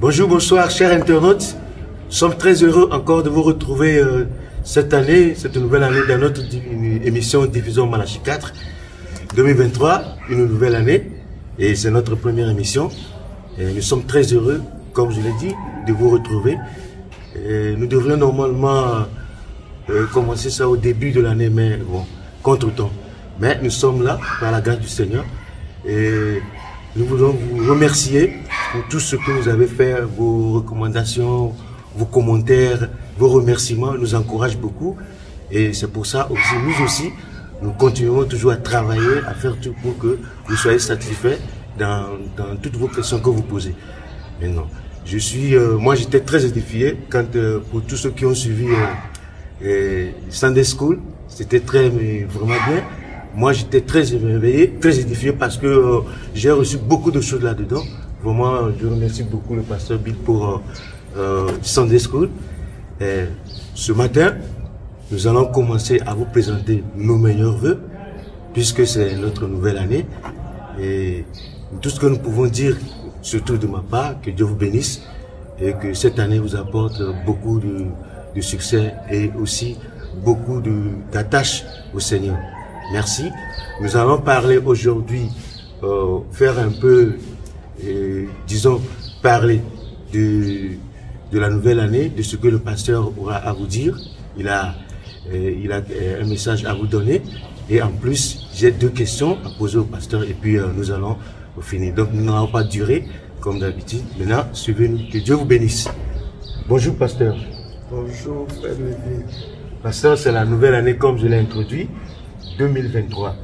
Bonjour, bonsoir, chers internautes. Nous sommes très heureux encore de vous retrouver cette année, cette nouvelle année dans notre émission Diffusion Malachi 4 2023, une nouvelle année. Et c'est notre première émission. Et nous sommes très heureux, comme je l'ai dit, de vous retrouver. Et nous devrions normalement commencer ça au début de l'année, mais bon, contre-temps. Mais nous sommes là, par la grâce du Seigneur. Et nous voulons vous remercier pour tout ce que vous avez fait, vos recommandations, vos commentaires, vos remerciements nous encouragent beaucoup. Et c'est pour ça aussi, nous aussi, nous continuerons toujours à travailler, à faire tout pour que vous soyez satisfaits dans toutes vos questions que vous posez. Maintenant, moi j'étais très édifié quand, pour tous ceux qui ont suivi Sunday School, c'était vraiment bien. Moi, j'étais très émerveillé, très édifié parce que j'ai reçu beaucoup de choses là-dedans. Vraiment, je remercie beaucoup le pasteur Bill pour Sunday School. Et ce matin, nous allons commencer à vous présenter nos meilleurs vœux, puisque c'est notre nouvelle année. Et tout ce que nous pouvons dire, surtout de ma part, que Dieu vous bénisse et que cette année vous apporte beaucoup de succès et aussi beaucoup d'attache au Seigneur. Merci. Nous allons parler aujourd'hui, faire un peu, disons, parler de la nouvelle année, de ce que le pasteur aura à vous dire. Il a un message à vous donner. Et en plus, j'ai deux questions à poser au pasteur et puis nous allons finir. Donc, nous n'allons pas durer comme d'habitude. Maintenant, suivez-nous. Que Dieu vous bénisse. Bonjour, pasteur. Bonjour, frère Lévi. Pasteur, c'est la nouvelle année comme je l'ai introduit. 2023.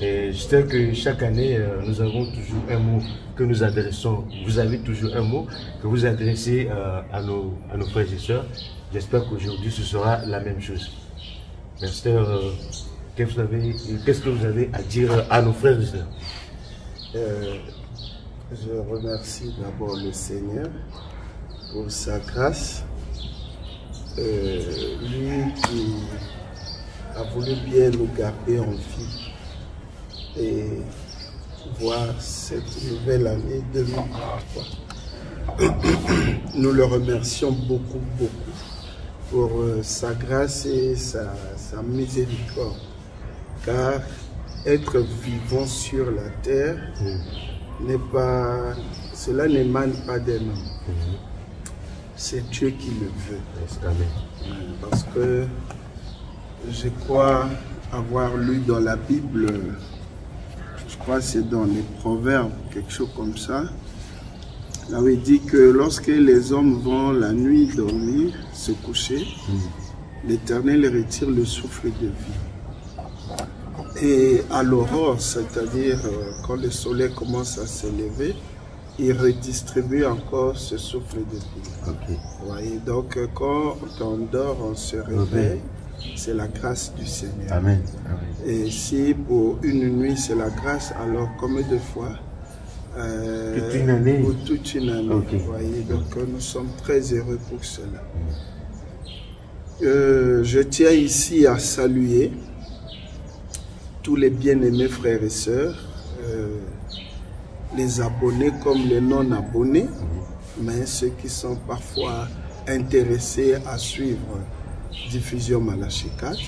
Et je sais que chaque année, nous avons toujours un mot que nous adressons. Vous avez toujours un mot que vous adressez à nos frères et sœurs. J'espère qu'aujourd'hui, ce sera la même chose. Pasteur, qu'est-ce que vous avez à dire à nos frères et sœurs? Je remercie d'abord le Seigneur pour sa grâce. Lui qui a voulu bien nous garder en vie et voir cette nouvelle année 2023. Nous le remercions beaucoup pour sa grâce et sa miséricorde, car être vivant sur la terre cela n'émane pas d'un homme. C'est Dieu qui le veut. Parce que je crois avoir lu dans la Bible, je crois que c'est dans les Proverbes, quelque chose comme ça. Il avait dit que lorsque les hommes vont la nuit dormir, se coucher, l'Éternel retire le souffle de vie. Et à l'aurore, c'est-à-dire quand le soleil commence à se lever, il redistribue encore ce souffle de vie. Okay. Vous voyez, donc quand on dort, on se réveille. C'est la grâce du Seigneur. Amen. Et si pour une nuit c'est la grâce, alors combien de fois toute une année. Pour toute une année. Okay. Vous voyez, donc nous sommes très heureux pour cela. Je tiens ici à saluer tous les bien-aimés frères et sœurs, les abonnés comme les non-abonnés, mais ceux qui sont parfois intéressés à suivre Diffusion Malachi 4.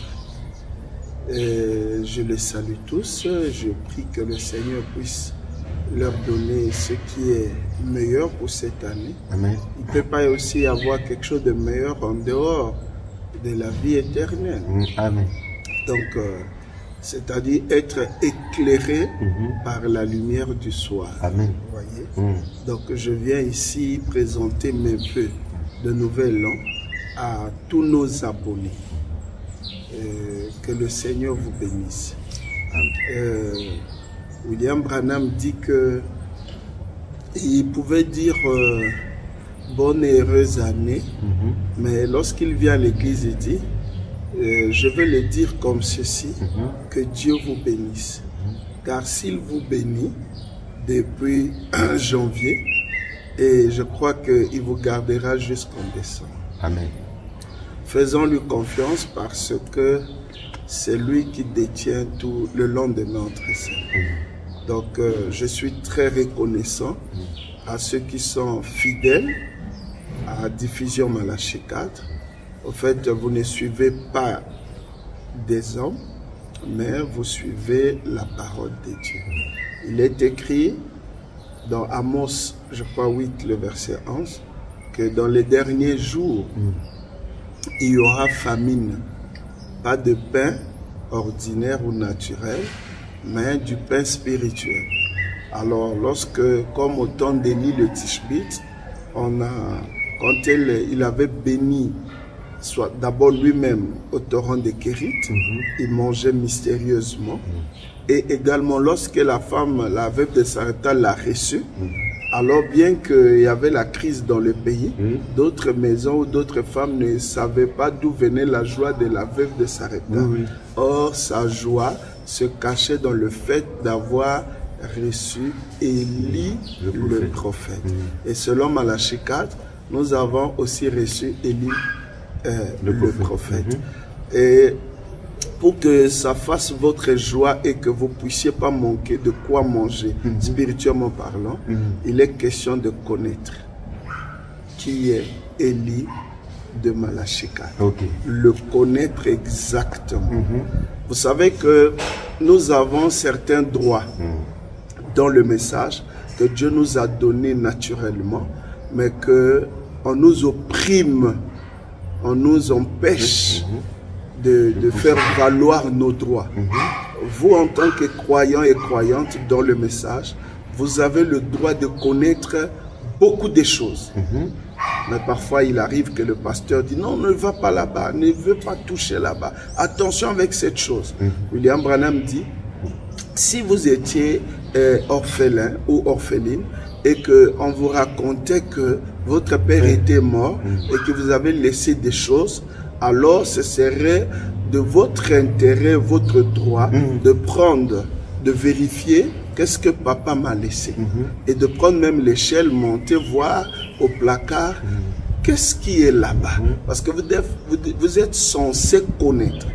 Je les salue tous. Je prie que le Seigneur puisse leur donner ce qui est meilleur pour cette année. Amen. Il ne peut pas aussi y avoir quelque chose de meilleur en dehors de la vie éternelle. Amen. Donc, c'est-à-dire être éclairé par la lumière du soir. Amen. Vous voyez? Donc, je viens ici présenter mes vœux de nouvel an à tous nos abonnés. Que le Seigneur vous bénisse. William Branham dit que il pouvait dire bonne et heureuse année, mais lorsqu'il vient à l'église, il dit je vais le dire comme ceci, que Dieu vous bénisse. Car s'il vous bénit depuis janvier, et je crois qu'il vous gardera jusqu'en décembre. Amen. Faisons-lui confiance parce que c'est lui qui détient tout le lendemain entre ses mains. Donc je suis très reconnaissant à ceux qui sont fidèles à Diffusion Malachi 4. En fait, vous ne suivez pas des hommes, mais vous suivez la parole de Dieu. Il est écrit dans Amos, je crois 8, le verset 11, que dans les derniers jours, il y aura famine, pas de pain ordinaire ou naturel, mais du pain spirituel. Alors, lorsque, comme au temps d'Élie le Tishbite, quand il avait béni, soit d'abord lui-même au torrent de Kérit, il mangeait mystérieusement. Et également, lorsque la femme, la veuve de Sarepta, l'a reçu, alors bien qu'il y avait la crise dans le pays, d'autres maisons ou d'autres femmes ne savaient pas d'où venait la joie de la veuve de Sarepta. Or, sa joie se cachait dans le fait d'avoir reçu Élie le prophète. Et selon Malachi 4, nous avons aussi reçu Élie le prophète. Et pour que ça fasse votre joie et que vous ne puissiez pas manquer de quoi manger, spirituellement parlant, il est question de connaître qui est Élie de Malachi 4. Le connaître exactement. Vous savez que nous avons certains droits dans le message que Dieu nous a donné naturellement, mais qu'on nous opprime, on nous empêche de faire valoir nos droits. Vous, en tant que croyants et croyantes dans le message, vous avez le droit de connaître beaucoup de choses. Mais parfois, il arrive que le pasteur dit non, ne va pas là-bas, ne veut pas toucher là-bas. Attention avec cette chose. William Branham dit, si vous étiez orphelin ou orpheline et qu'on vous racontait que votre père était mort et que vous avez laissé des choses, alors ce serait de votre intérêt, votre droit de prendre, de vérifier qu'est-ce que papa m'a laissé. Et de prendre même l'échelle, monter, voir au placard qu'est-ce qui est là-bas. Parce que vous êtes censé connaître,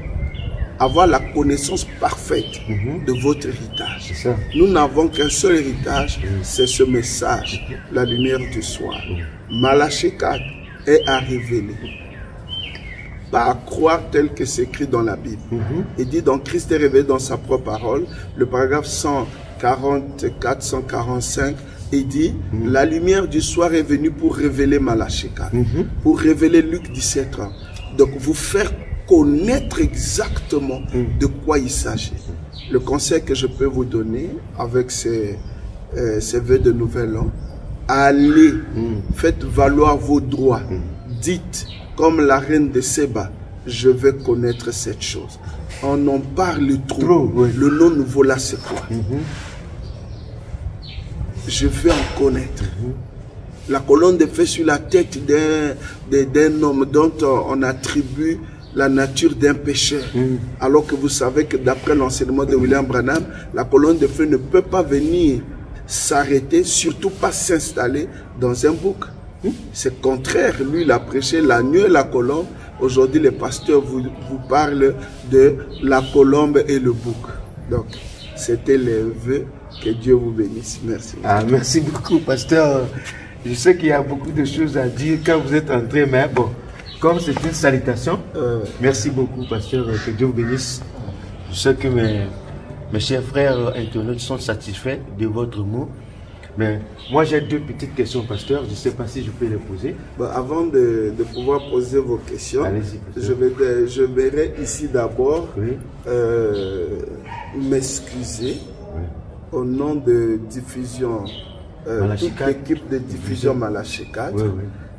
avoir la connaissance parfaite de votre héritage. Nous n'avons qu'un seul héritage, c'est ce message, la lumière du soir. Malachi 4 est à révéler. Pas à croire tel que c'est écrit dans la Bible. Il dit donc Christ est révélé dans sa propre parole, le paragraphe 144, 145, il dit la lumière du soir est venue pour révéler Malachi 4, pour révéler Luc 17 ans. Donc vous faire connaître exactement de quoi il s'agit. Le conseil que je peux vous donner avec ces vœux de nouvel an, allez, faites valoir vos droits, dites comme la reine de Séba, je vais connaître cette chose. On en parle trop. Le nom nouveau là, c'est quoi? Je vais en connaître. La colonne de feu sur la tête d'un homme dont on attribue la nature d'un pécheur. Alors que vous savez que d'après l'enseignement de William Branham, la colonne de feu ne peut pas venir s'arrêter, surtout pas s'installer dans un bouc. C'est contraire. Lui, il a prêché l'agneau et la colombe. Aujourd'hui, les pasteurs vous parlent de la colombe et le bouc. Donc, c'était les vœux. Que Dieu vous bénisse. Merci. Merci beaucoup, pasteur. Je sais qu'il y a beaucoup de choses à dire quand vous êtes entré, mais bon, comme c'est une salutation, merci beaucoup, pasteur. Que Dieu vous bénisse. Je sais que mes chers frères internautes sont satisfaits de votre mot. Mais moi, j'ai deux petites questions, pasteur. Je ne sais pas si je peux les poser. Bon, avant de pouvoir poser vos questions, je verrai ici d'abord m'excuser au nom de diffusion, toute l'équipe de diffusion Malachi 4,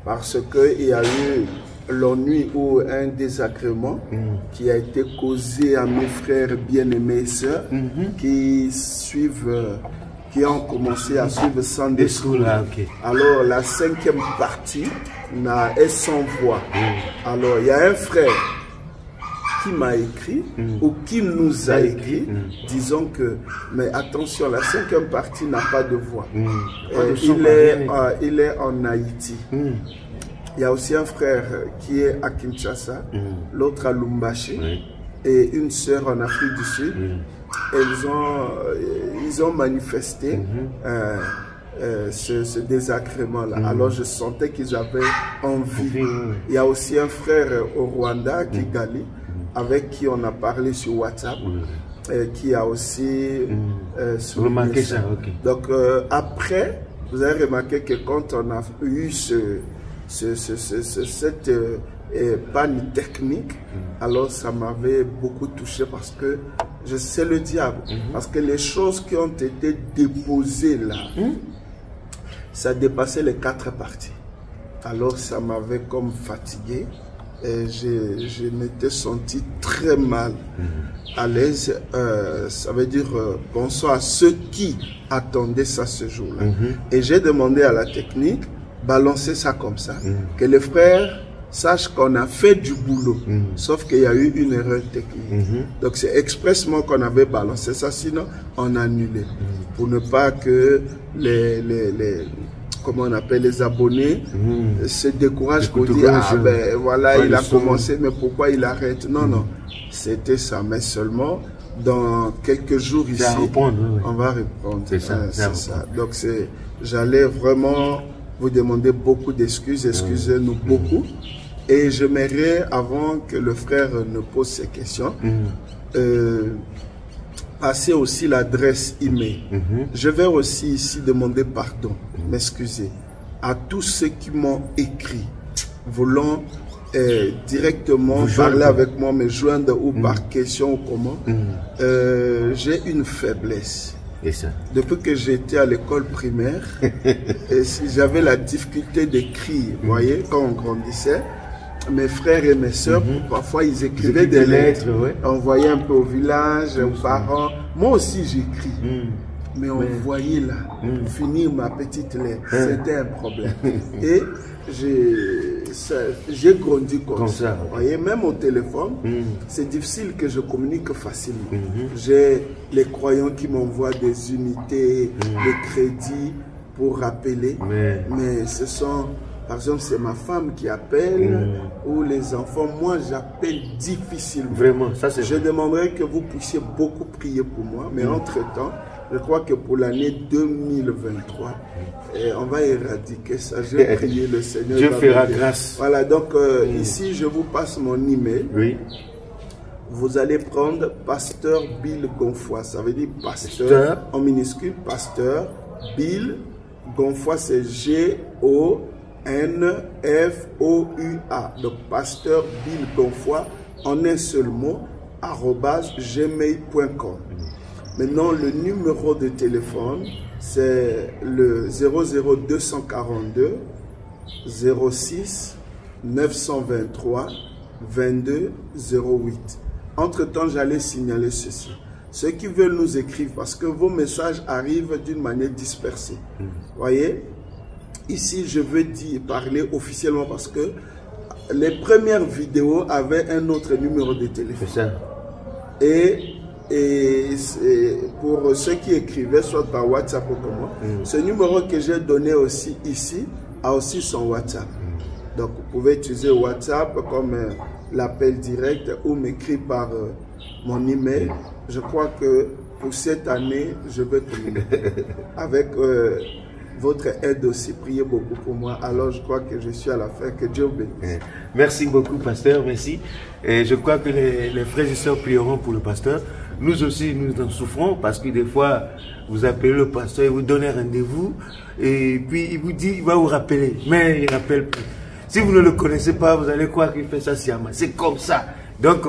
parce qu'il y a eu l'ennui ou un désagrément qui a été causé à mes frères bien-aimés et sœurs qui suivent, qui ont commencé à suivre sans discours. Alors la 5e partie est sans voix. Alors il y a un frère qui m'a écrit ou qui nous a écrit, disons que, mais attention, la 5e partie n'a pas de voix. Il est en Haïti. Il y a aussi un frère qui est à Kinshasa, l'autre à Lumbashi, et une sœur en Afrique du Sud. Ils ont manifesté ce désagrément-là. Alors je sentais qu'ils avaient envie. Il y a aussi un frère au Rwanda, Kigali, avec qui on a parlé sur WhatsApp, qui a aussi remarqué ça. Okay. Donc après, vous avez remarqué que quand on a eu cette panne technique, alors ça m'avait beaucoup touché parce que c'est le diable. Parce que les choses qui ont été déposées là, ça dépassait les 4 parties. Alors ça m'avait comme fatigué et je m'étais senti très mal à l'aise. Ça veut dire bonsoir à ceux qui attendaient ça ce jour-là. Et j'ai demandé à la technique, balancer ça comme ça, que les frères sachent qu'on a fait du boulot, sauf qu'il y a eu une erreur technique. Donc c'est expressement qu'on avait balancé ça, sinon on a annulé. Pour ne pas que comment on appelle, les abonnés se découragent pour dire, ah ben voilà, il a commencé, mais pourquoi il arrête? Non, non, c'était ça, mais seulement dans quelques jours ici, on va répondre. C'est ça, ça. Donc j'allais vraiment vous demander beaucoup d'excuses, excusez-nous beaucoup. Et j'aimerais, avant que le frère ne pose ses questions, passer aussi l'adresse email. Je vais aussi ici demander pardon, m'excuser à tous ceux qui m'ont écrit, voulant directement parler avec moi, me joindre ou par question ou comment. J'ai une faiblesse. Et ça? Depuis que j'étais à l'école primaire, j'avais la difficulté d'écrire, vous voyez, quand on grandissait. Mes frères et mes soeurs, parfois ils écrivaient des lettres, envoyaient un peu au village, aux parents. Moi aussi j'écris, mais on voyait là, finir ma petite lettre, c'était un problème. Et j'ai grandi comme ça. Vous voyez, même au téléphone, c'est difficile que je communique facilement. J'ai les croyants qui m'envoient des unités, des crédits pour rappeler, mais ce sont... Par exemple, c'est ma femme qui appelle ou les enfants. Moi, j'appelle difficilement. Vraiment, ça c'est... Je demanderais que vous puissiez beaucoup prier pour moi. Mais entre-temps, je crois que pour l'année 2023, on va éradiquer ça. J'ai prié le Seigneur. Dieu fera grâce. Voilà, donc ici, je vous passe mon email. Oui. Vous allez prendre Pasteur Bill Gonfoy. Ça veut dire pasteur en minuscule. Pasteur Bill Gonfoy, c'est G-O-N-F-O-U-A. Donc, Pasteur Bill Gonfoy, en un seul mot, @gmail.com. Maintenant, le numéro de téléphone, c'est le 00242 06 923 22 08. Entre-temps, j'allais signaler ceci. Ceux qui veulent nous écrire, parce que vos messages arrivent d'une manière dispersée. Voyez, ici, je veux parler officiellement parce que les premières vidéos avaient un autre numéro de téléphone. C'est ça. Et pour ceux qui écrivaient, soit par WhatsApp ou comment, ce numéro que j'ai donné aussi ici a aussi son WhatsApp. Donc, vous pouvez utiliser WhatsApp comme l'appel direct ou m'écrire par mon email. Je crois que pour cette année, je vais communiquer avec votre aide aussi. Priez beaucoup pour moi. Alors, je crois que je suis à la fin. Que Dieu bénisse. Merci beaucoup, pasteur. Merci. Et je crois que les frères et sœurs prieront pour le pasteur. Nous aussi, nous en souffrons parce que des fois, vous appelez le pasteur, il vous donne un rendez-vous et puis il vous dit, il va vous rappeler. Mais il ne rappelle plus. Si vous ne le connaissez pas, vous allez croire qu'il fait ça sciemment. C'est comme ça. Donc,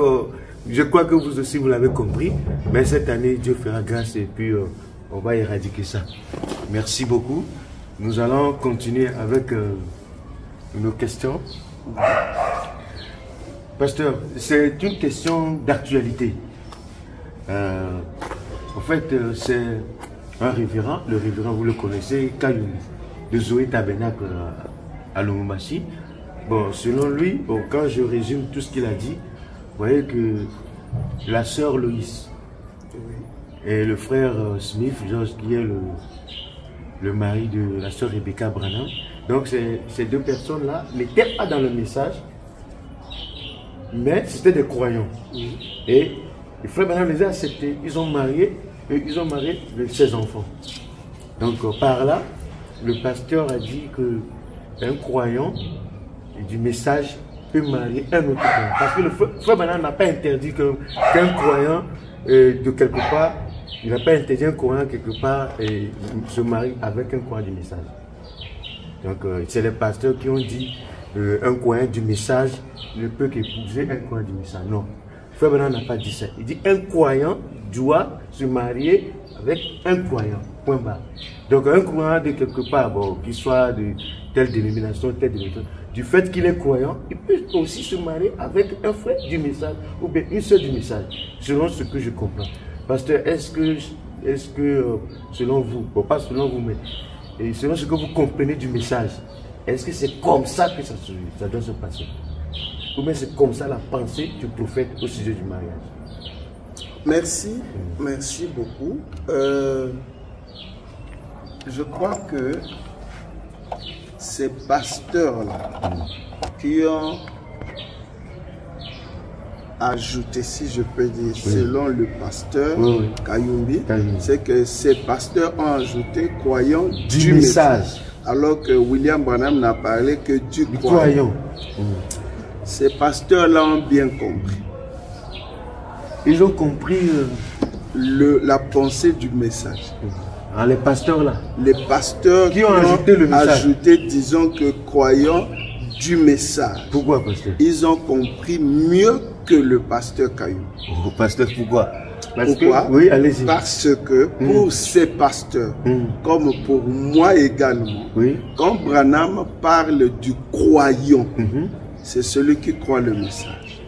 je crois que vous aussi, vous l'avez compris. Mais cette année, Dieu fera grâce et puis on va éradiquer ça. Merci beaucoup. Nous allons continuer avec nos questions. Pasteur, c'est une question d'actualité. En fait, c'est un révérend. Le révérend, vous le connaissez, Kayouni, de Zoé Tabernacle à Lubumbashi. Bon, selon lui, bon, quand je résume tout ce qu'il a dit, vous voyez que la sœur Loïs et le frère Smith, George, qui est le mari de la sœur Rebecca Branham, donc ces deux personnes-là n'étaient pas dans le message, mais c'était des croyants. Et les frères Branham les a acceptés, ils ont marié 16 enfants. Donc par là, le pasteur a dit que un croyant du message peut marier un autre croyant. Parce que le frère Branham n'a pas interdit qu'un croyant de quelque part, il n'a pas interdit un croyant quelque part se marie avec un croyant du message. Donc c'est les pasteurs qui ont dit un croyant du message ne peut qu'épouser un croyant du message. Non, frère Branham n'a pas dit ça. Il dit un croyant doit se marier avec un croyant. Point barre. Donc un croyant de quelque part, bon, qu'il soit de telle dénomination, du fait qu'il est croyant, il peut aussi se marier avec un frère du message ou bien une sœur du message, selon ce que je comprends. Pasteur, est-ce que selon vous, bon pas selon vous, mais selon ce que vous comprenez du message, est-ce que c'est comme ça que ça doit se passer? Ou bien c'est comme ça la pensée du prophète au sujet du mariage? Merci, merci beaucoup. Je crois que ces pasteurs-là qui ont ajouté, si je peux dire, selon le pasteur Kayumbi, c'est que ces pasteurs ont ajouté croyant du message, alors que William Branham n'a parlé que du croyant. Ces pasteurs-là ont bien compris. Ils ont compris la pensée du message. Ah, les pasteurs là. Les pasteurs qui ont ajouté le message. Ajouté, disons que croyants du message. Pourquoi, pasteur? Ils ont compris mieux que le pasteur Caillou. Oh, pasteur, pourquoi? Pourquoi? Oui, allez-y. Parce que pour ces pasteurs, comme pour moi également, quand Branham parle du croyant, c'est celui qui croit le message.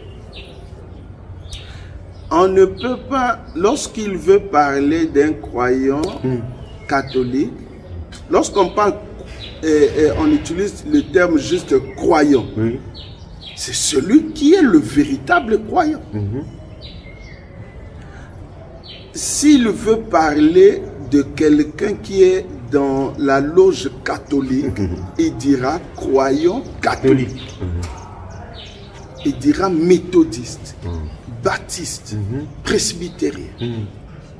On ne peut pas, lorsqu'il veut parler d'un croyant catholique, lorsqu'on parle, on utilise le terme juste croyant, c'est celui qui est le véritable croyant. S'il veut parler de quelqu'un qui est dans la loge catholique, il dira croyant catholique. Il dira méthodiste. Baptiste, presbytérien,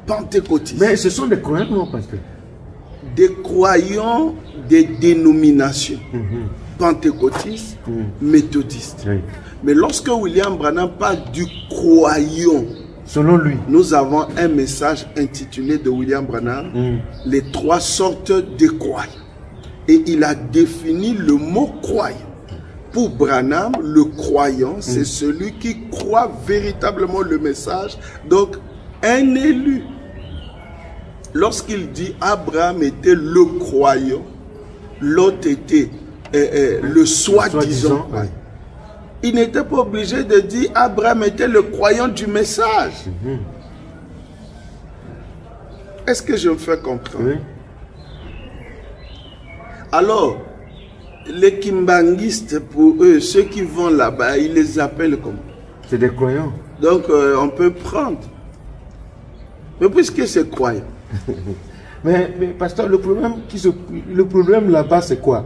pentecôtiste. Mais ce sont des croyants, non, pasteur? Des croyants des dénominations, pentecôtistes, méthodistes. Mais lorsque William Branham parle du croyant, selon lui, nous avons un message intitulé de William Branham, les 3 sortes de croyants. Et il a défini le mot croyant. Pour Branham, le croyant, c'est celui qui croit véritablement le message. Donc, un élu, lorsqu'il dit Abraham était le croyant, l'autre était le soi-disant, il n'était pas obligé de dire Abraham était le croyant du message. Est-ce que je me fais comprendre? Alors, les kimbanguistes, pour eux, ceux qui vont là-bas, ils les appellent comme... C'est des croyants. Donc, on peut prendre. Mais puisque c'est croyant. mais pasteur, le problème là-bas, c'est quoi?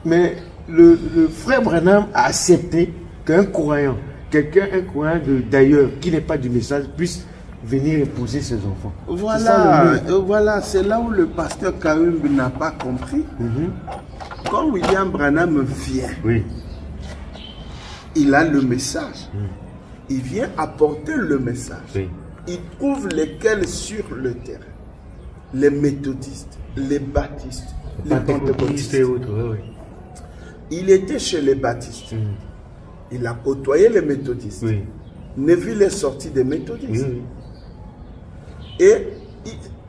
Mais le frère Branham a accepté qu'un croyant, un croyant d'ailleurs, qui n'est pas du message, puisse venir épouser ses enfants. Voilà, c'est là où le pasteur Karim n'a pas compris. Quand William Branham vient, il a le message. Il vient apporter le message. Il trouve lesquels sur le terrain? Les méthodistes, les baptistes, les pentecôtistes. Il était chez les baptistes. Il a côtoyé les méthodistes. Neville est sorti des méthodistes. Et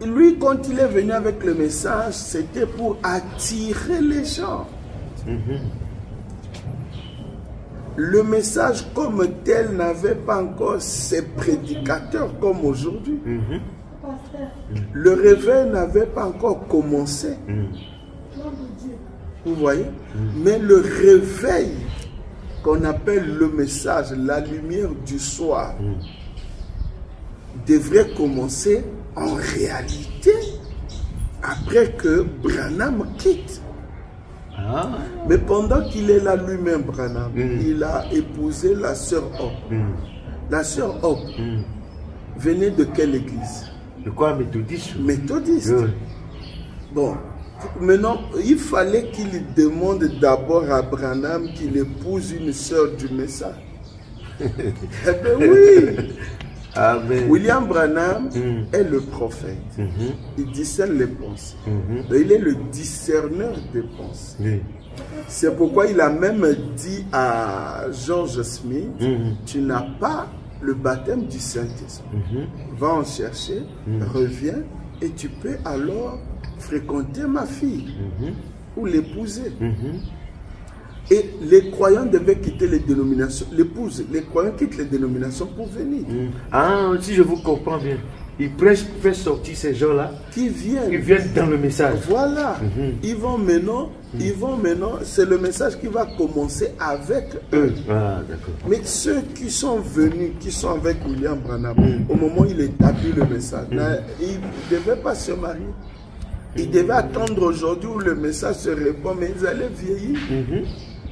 lui, quand il est venu avec le message, c'était pour attirer les gens. Le message comme tel n'avait pas encore ses prédicateurs comme aujourd'hui. Le réveil n'avait pas encore commencé. Vous voyez? Mais le réveil qu'on appelle le message, la lumière du soir, devrait commencer en réalité après que Branham quitte. Mais pendant qu'il est là lui-même, Branham, il a épousé la sœur Hope. La sœur Hope venait de quelle église? De quoi? Méthodiste? Méthodiste. Bon, Maintenant, il fallait qu'il demande d'abord à Branham qu'il épouse une sœur du message. Eh bien oui. Amen. William Branham est le prophète. Il discerne les pensées. Il est le discerneur des pensées. C'est pourquoi il a même dit à George Smith, tu n'as pas le baptême du Saint-Esprit. Va en chercher, reviens, et tu peux alors fréquenter ma fille ou l'épouser. Et les croyants devaient quitter les dénominations, l'épouse, les croyants quittent les dénominations pour venir. Ah, si je vous comprends bien, ils prêchent pour faire sortir ces gens-là qui viennent dans le message. Voilà, ils vont maintenant, c'est le message qui va commencer avec eux. Ah, d'accord. Mais ceux qui sont venus, qui sont avec William Branham, au moment où il établit le message, ils ne devaient pas se marier. Ils devaient attendre aujourd'hui où le message se répand, mais ils allaient vieillir.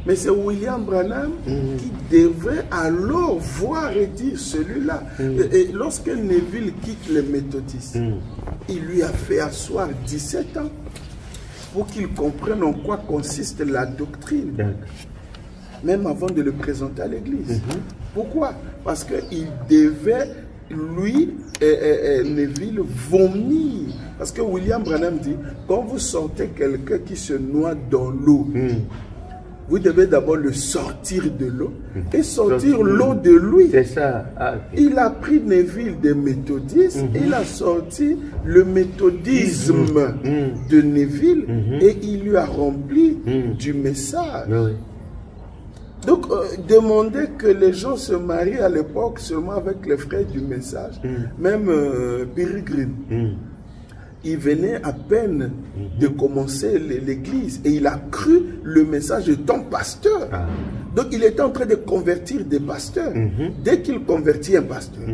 Mais c'est William Branham qui devait alors voir et dire celui-là. Et lorsque Neville quitte les méthodistes, il lui a fait asseoir 17 ans pour qu'il comprenne en quoi consiste la doctrine. Même avant de le présenter à l'église. Pourquoi? Parce qu'il devait, lui, Neville, vomir. Parce que William Branham dit, quand vous sortez quelqu'un qui se noie dans l'eau, vous devez d'abord le sortir de l'eau et sortir l'eau de lui. C'est ça. Ah, okay. Il a pris Neville des méthodistes, il a sorti le méthodisme de Neville et il lui a rempli du message. Donc, demander que les gens se marient à l'époque seulement avec les frères du message, même Billy Graham. Il venait à peine de commencer l'église et il a cru le message étant pasteur. Donc il était en train de convertir des pasteurs. Dès qu'il convertit un pasteur,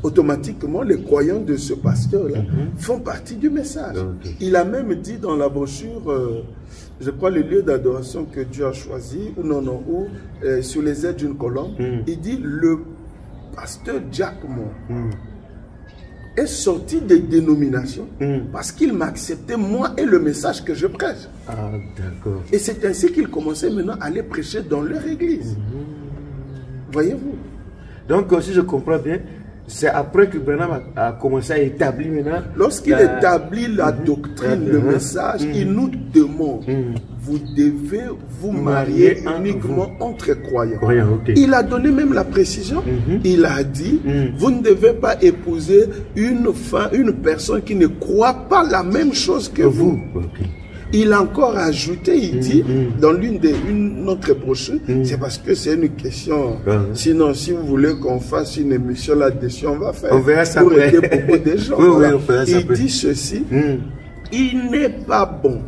automatiquement les croyants de ce pasteur-là font partie du message. Il a même dit dans la brochure, je crois le lieu d'adoration que Dieu a choisi, ou sur les ailes d'une colombe, il dit le pasteur Jack Moore est sorti des dénominations parce qu'il m'a accepté moi et le message que je prêche. Ah, d'accord. Et c'est ainsi qu'il commençait maintenant à aller prêcher dans leur église. Voyez-vous? Donc, si je comprends bien, c'est après que Branham a commencé à établir maintenant... Lorsqu'il établit la doctrine, le message, il nous demande, vous devez vous marier uniquement entre croyants. Il a donné même la précision. Il a dit, vous ne devez pas épouser une personne qui ne croit pas la même chose que vous. Il a encore ajouté, il dit, dans une autre brochure, c'est parce que c'est une question. Sinon, si vous voulez qu'on fasse une émission là-dessus, on va faire. On verra ça pour aider beaucoup de gens. Il dit ceci. Il n'est pas bon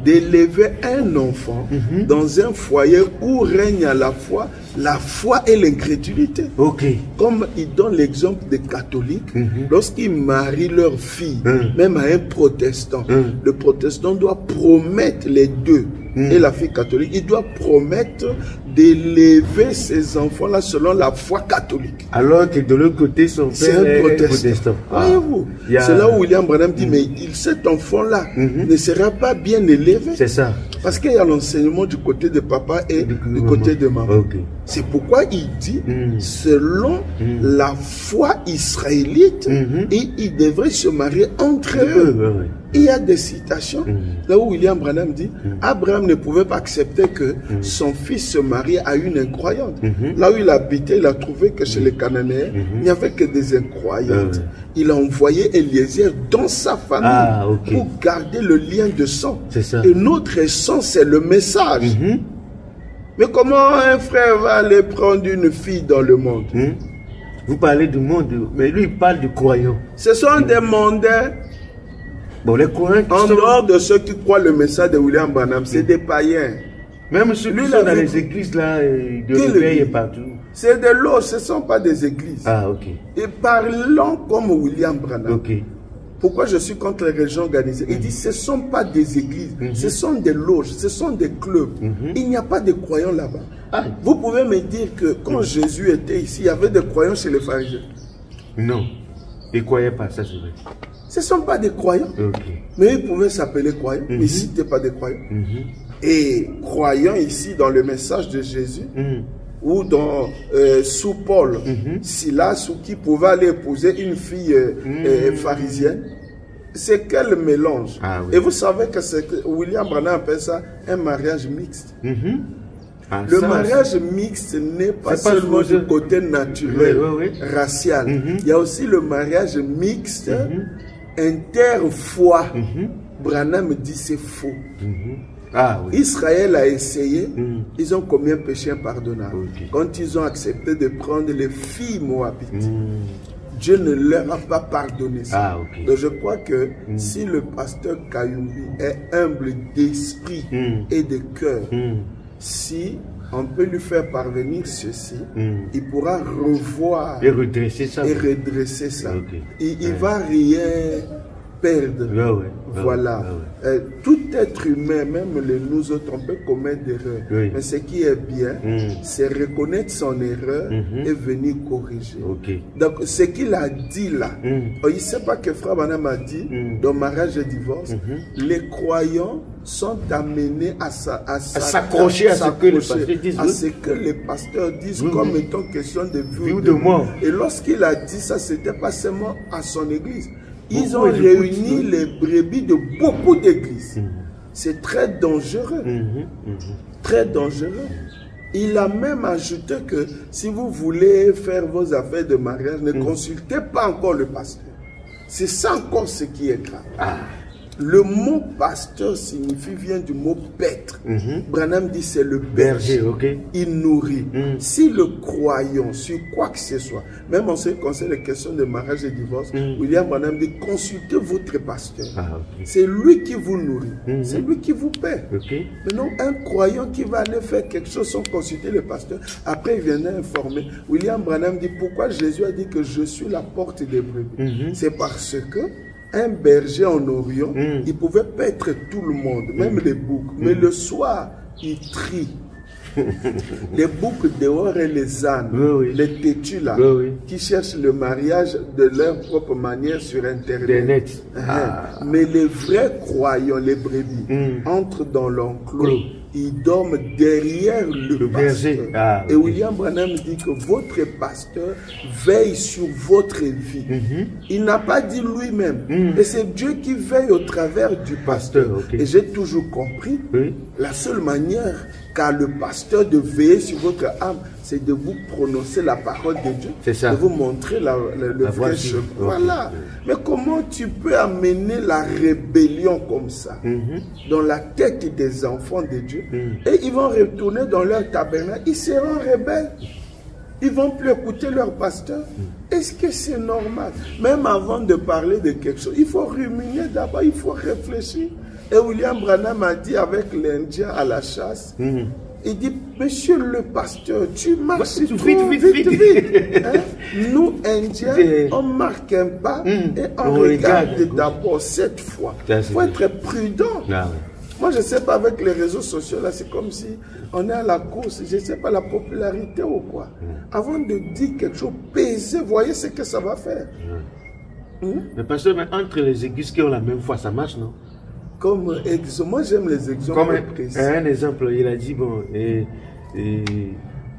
d'élever un enfant dans un foyer où règne à la fois et l'incrédulité. Comme il donne l'exemple des catholiques, lorsqu'ils marient leur fille, même à un protestant, le protestant doit promettre les deux. Et la fille catholique, il doit promettre d'élever ses enfants-là selon la foi catholique. Alors que de l'autre côté, son père est protestant. Voyez-vous, c'est là où William Branham dit, mais cet enfant-là ne sera pas bien élevé. C'est ça. Parce qu'il y a l'enseignement du côté de papa et du côté de maman. C'est pourquoi il dit, selon la foi israélite, et ils devraient se marier entre eux. Il y a des citations là où William Branham dit Abraham ne pouvait pas accepter que son fils se marie à une incroyante. Là où il habitait, il a trouvé que chez les Cananéens, il n'y avait que des incroyantes. Il a envoyé Eliezer dans sa famille pour garder le lien de sang. Et notre sang, c'est le message. Mais comment un frère va aller prendre une fille dans le monde? Vous parlez du monde, mais lui il parle du croyant. Ce sont des mondains. Bon, les croyants en dehors de ceux qui croient le message de William Branham, c'est des païens. Même ceux qui sont dans les églises là, de réveil et partout. C'est de l'eau, ce ne sont pas des églises. Et parlons comme William Branham. Pourquoi je suis contre les religions organisées? Il dit ce ne sont pas des églises, ce sont des loges, ce sont des clubs. Il n'y a pas de croyants là-bas. Vous pouvez me dire que quand Jésus était ici, il y avait des croyants chez les pharisiens? Non, ils ne croyaient pas, ça c'est vrai. Ce ne sont pas des croyants. Mais ils pouvaient s'appeler croyants, mais ici, ce n'étaient pas des croyants. Et croyants ici, dans le message de Jésus, ou dans sous Paul, Silas, ou qui pouvait aller épouser une fille pharisienne, c'est quel mélange. Et vous savez que William Branham appelle ça un mariage mixte. Le mariage mixte n'est pas seulement du côté naturel, racial. Il y a aussi le mariage mixte interfoi. Branham dit c'est faux. Israël a essayé, ils ont commis un péché impardonnable. Quand ils ont accepté de prendre les filles moabites, Dieu ne leur a pas pardonné ça. Donc je crois que si le pasteur Kayumbi est humble d'esprit et de cœur, si on peut lui faire parvenir ceci, il pourra revoir et redresser ça. Il ne va rien perdre. Voilà. Tout être humain, même nous autres, on peut commettre des erreurs. Mais ce qui est bien, c'est reconnaître son erreur et venir corriger. Donc, ce qu'il a dit là, il ne sait pas que Frère Branham a dit, dans mariage et divorce, les croyants sont amenés à s'accrocher à ce que les pasteurs disent, comme étant question de vie ou de mort. Et lorsqu'il a dit ça, ce n'était pas seulement à son église. Ils ont réuni les brebis de beaucoup d'églises. C'est très dangereux. Très dangereux. Il a même ajouté que si vous voulez faire vos affaires de mariage, ne consultez pas encore le pasteur. C'est ça encore ce qui est grave. Le mot pasteur vient du mot paître. Branham dit c'est le berger. Il nourrit. Si le croyant, sur quoi que ce soit, même en ce qui concerne les questions de mariage et divorce, William Branham dit consultez votre pasteur. C'est lui qui vous nourrit. C'est lui qui vous paie. Maintenant, un croyant qui va aller faire quelque chose sans consulter le pasteur, après il viendra informer. William Branham dit pourquoi Jésus a dit que je suis la porte des brebis. C'est parce que un berger en Orient, il pouvait paître tout le monde, même les boucs. Mais le soir, il trie. Les boucs dehors et les ânes, les têtus là, qui cherchent le mariage de leur propre manière sur Internet. Mais les vrais croyants, les brebis, entrent dans l'enclos. Ils dorment derrière le pasteur. Et William Branham dit que votre pasteur veille sur votre vie. Il n'a pas dit lui-même. Et c'est Dieu qui veille au travers du pasteur. Et j'ai toujours compris, la seule manière qu'a le pasteur de veiller sur votre âme, c'est de vous prononcer la parole de Dieu, de vous montrer le vrai chemin. Voilà. Mais comment tu peux amener la rébellion comme ça dans la tête des enfants de Dieu et ils vont retourner dans leur tabernacle, ils seront rebelles. Ils ne vont plus écouter leur pasteur. Est-ce que c'est normal? Même avant de parler de quelque chose, il faut ruminer d'abord, il faut réfléchir. Et William Branham a dit avec l'Indien à la chasse, il dit, monsieur le pasteur, tu marches vite. Nous, Indiens, on marque un pas et on regarde d'abord cette fois. Il faut être prudent. Moi, je ne sais pas, avec les réseaux sociaux, là, c'est comme si on est à la course, je ne sais pas, la popularité ou quoi. Avant de dire quelque chose, pesez, voyez ce que ça va faire. Mais pasteur, mais entre les églises qui ont la même foi, ça marche, non? Comme moi j'aime les exemples précis. Un exemple, il a dit, bon,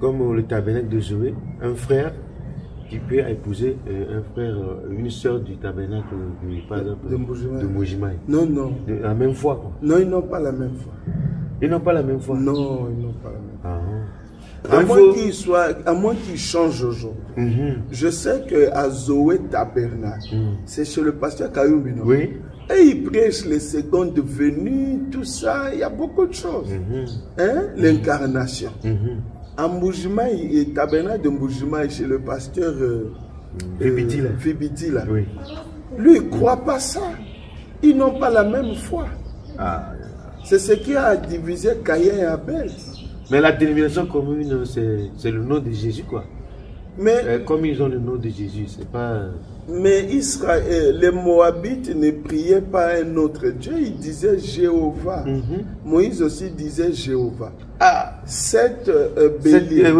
comme le tabernacle de Zoé, un frère qui peut épouser un frère, une soeur du tabernacle de Mojimaï. Non, non. La même foi, quoi. Non, ils n'ont pas la même foi. Ils n'ont pas la même foi? Non, ils n'ont pas la même foi. À moins qu'ils changent aujourd'hui. Je sais qu'à Zoé Tabernacle, c'est chez le pasteur Kayumbi. Oui. Et il prêche les secondes venues, tout ça, il y a beaucoup de choses. L'incarnation. À Mbujimaï, et tabernacle de Mbujimaï, chez le pasteur Fibiti, là. Lui, il ne croit pas ça. Ils n'ont pas la même foi. C'est ce qui a divisé Caïn et Abel. Mais la dénomination commune, c'est le nom de Jésus, quoi. Mais comme ils ont le nom de Jésus, c'est pas... Mais Israël, les Moabites ne priaient pas un autre Dieu, ils disaient Jéhovah. Moïse aussi disait Jéhovah. Cette bélier,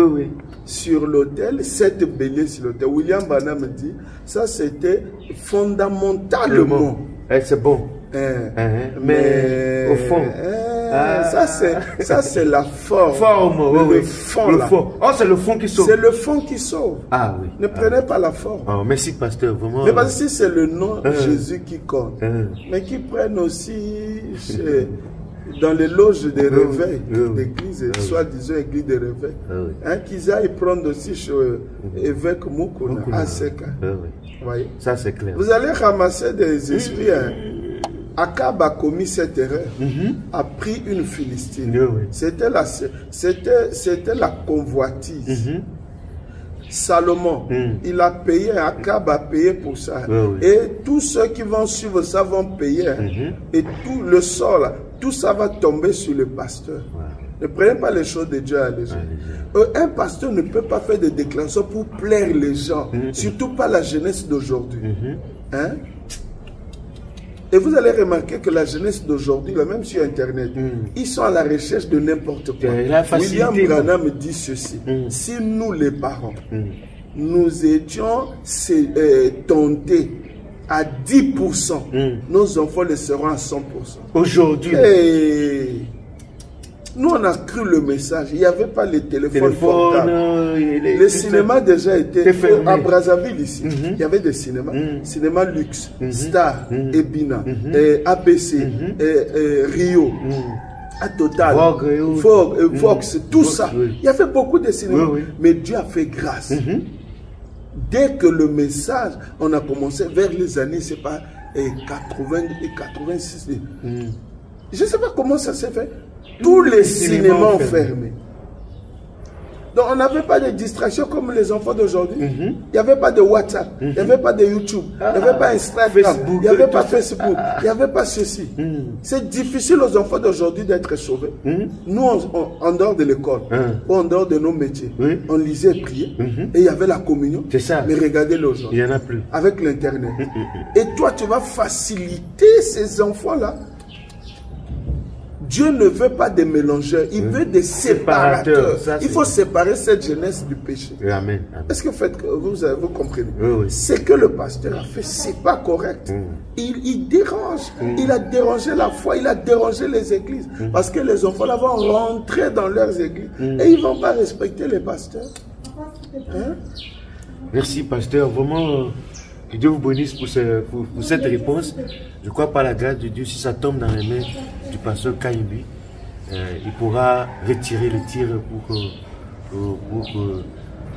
sur l'autel, 7 béliers sur l'autel. William Branham me dit, ça c'était fondamentalement. C'est bon. Mais au fond. Ça c'est la forme. Le fond. Le fond. Oh, c'est le fond qui sauve. C'est le fond qui sauve. Ah oui. Ne prenez pas la forme. Oh, merci pasteur, vraiment. Mais parce que c'est le nom de Jésus qui compte. Mais qui prennent aussi dans les loges des réveils d'église, soi-disant église de réveil. Qu'ils aillent prendre aussi chez évêque Mukuna, Aseka. Voyez? Ça c'est clair. Vous allez ramasser des esprits. Akab a commis cette erreur, a pris une Philistine. C'était la convoitise. Salomon, il a payé, Akab a payé pour ça. Et tous ceux qui vont suivre ça vont payer. Et tout le sort, là, tout ça va tomber sur le pasteur. Ne prenez pas les choses de Dieu à la légère. Un pasteur ne peut pas faire des déclarations pour plaire les gens, surtout pas la jeunesse d'aujourd'hui. Hein? Et vous allez remarquer que la jeunesse d'aujourd'hui, même sur Internet, ils sont à la recherche de n'importe quoi. William Branham dit ceci. Si nous, les parents, nous étions tentés à 10%, nos enfants le seront à 100%. Aujourd'hui. Nous, on a cru le message. Il n'y avait pas les téléphones portables. Le cinéma déjà était à Brazzaville ici. Il y avait des cinémas. Cinéma Luxe, Star, Ebina, ABC, Rio, à Total, Fox, tout ça. Il y avait beaucoup de cinémas. Mais Dieu a fait grâce. Dès que le message, on a commencé vers les années, c'est pas 80 et 86. Je ne sais pas comment ça s'est fait. Tous les cinémas ont fermé. Donc on n'avait pas de distraction comme les enfants d'aujourd'hui. Il n'y avait pas de WhatsApp, il n'y avait pas de YouTube, il n'y avait pas Instagram, il n'y avait pas Facebook, il n'y avait pas ceci. C'est difficile aux enfants d'aujourd'hui d'être sauvés. Nous, en dehors de l'école, ou en dehors de nos métiers, on lisait et priait. Et il y avait la communion. C'est ça. Mais regardez l'aujourd'hui. Il n'y en a plus. Avec l'Internet. Et toi, tu vas faciliter ces enfants-là. Dieu ne veut pas des mélangeurs, il veut des séparateurs. Il faut séparer cette jeunesse du péché. Amen. Est-ce que vous comprenez? Ce que le pasteur a fait, c'est pas correct. Il dérange. Il a dérangé la foi, il a dérangé les églises. Parce que les enfants là vont rentrer dans leurs églises. Et ils ne vont pas respecter les pasteurs. Merci pasteur, vraiment... Que Dieu vous bénisse pour cette réponse. Je crois par la grâce de Dieu, si ça tombe dans les mains du pasteur Kayembi, il pourra retirer le tir pour que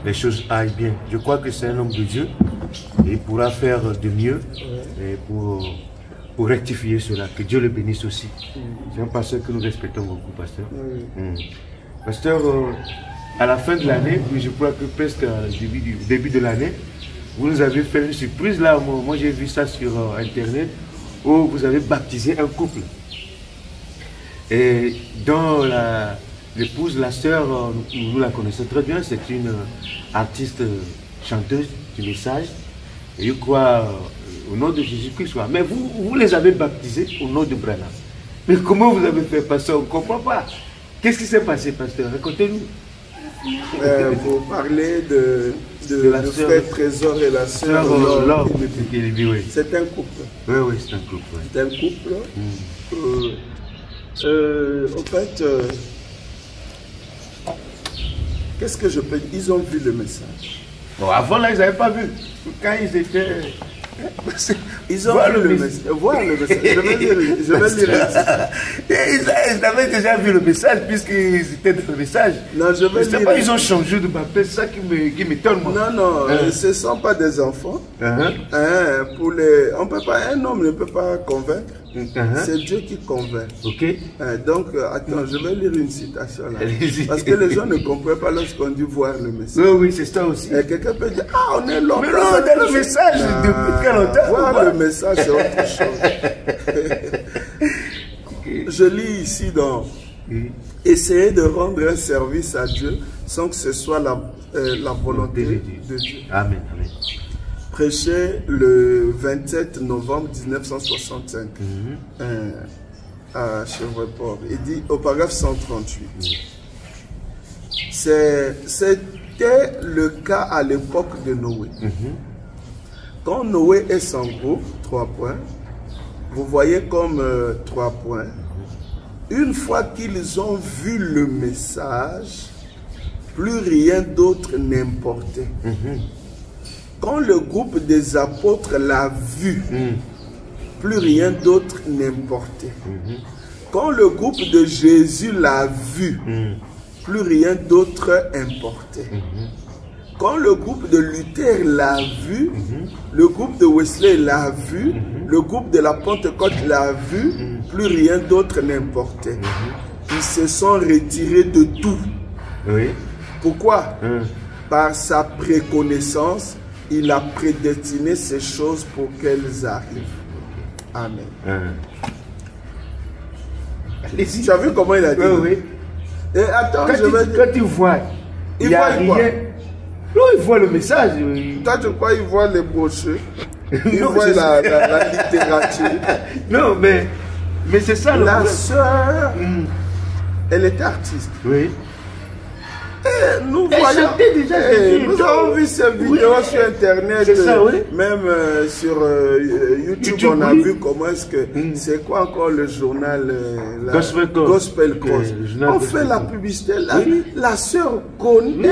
les choses aillent bien. Je crois que c'est un homme de Dieu et il pourra faire de mieux pour rectifier cela. Que Dieu le bénisse aussi. C'est un pasteur que nous respectons beaucoup, pasteur. Pasteur, à la fin de l'année, je crois que presque au début de l'année, vous nous avez fait une surprise là, moi j'ai vu ça sur Internet, où vous avez baptisé un couple. Et dont l'épouse, la sœur, nous la connaissons très bien, c'est une artiste chanteuse du message. Et je crois au nom de Jésus-Christ. Mais vous les avez baptisés au nom de Branham. Mais comment vous avez fait, pasteur? On ne comprend pas. Qu'est-ce qui s'est passé, pasteur? Racontez-nous. Vous parlez de la frère Trésor et la sœur Laure. C'est un couple. Oui, c'est un couple. C'est un couple. En fait, qu'est-ce que je peux dire? Ils ont vu le message. Bon, avant là, ils n'avaient pas vu. Quand ils étaient... Ils ont vu le message. Voir le message. Je vais lire. Ils avaient déjà vu le message puisqu'ils étaient dans le message. Non, je vais lire. Pas, ils ont changé de baptême, c'est ça qui m'étonne. Non, ce ne sont pas des enfants. On peut pas, un homme ne peut pas convaincre. C'est Dieu qui convainc. Donc, attends, je vais lire une citation là. Parce que les gens ne comprennent pas lorsqu'on dit voir le message. Oui, c'est ça aussi. Quelqu'un peut dire, on est longtemps. Mais non, dans le message, depuis quel longtemps? Voir le message, c'est autre chose. Je lis ici dans essayer de rendre un service à Dieu sans que ce soit la volonté de Dieu. Amen. Prêché le 27 novembre 1965 à Chevreport. Il dit au paragraphe 138. C'est C'était le cas à l'époque de Noé. Quand Noé est sans groupe, 3 points, vous voyez comme 3 points. Une fois qu'ils ont vu le message, plus rien d'autre n'importait. Quand le groupe des apôtres l'a vu, plus rien d'autre n'importait. Quand le groupe de Jésus l'a vu, plus rien d'autre importait. Quand le groupe de Luther l'a vu, le groupe de Wesley l'a vu, le groupe de la Pentecôte l'a vu, plus rien d'autre n'importait. Ils se sont retirés de tout. Oui. Pourquoi? Par sa préconnaissance, il a prédestiné ces choses pour qu'elles arrivent. Amen. Tu as vu comment il a dit? Oui. Et attends, quand tu vois, il n'y a rien. Non, il voit le message. Toi, tu crois qu'il voit les brochures? Il voit la littérature. Non, mais c'est ça le problème. La sœur, elle était artiste. Oui. Et nous voyons, nous avons vu ces vidéos sur Internet, ça, oui. même sur YouTube, on a vu comment est-ce que, c'est quoi encore le journal Gospel Cross. On fait la publicité, la sœur connue.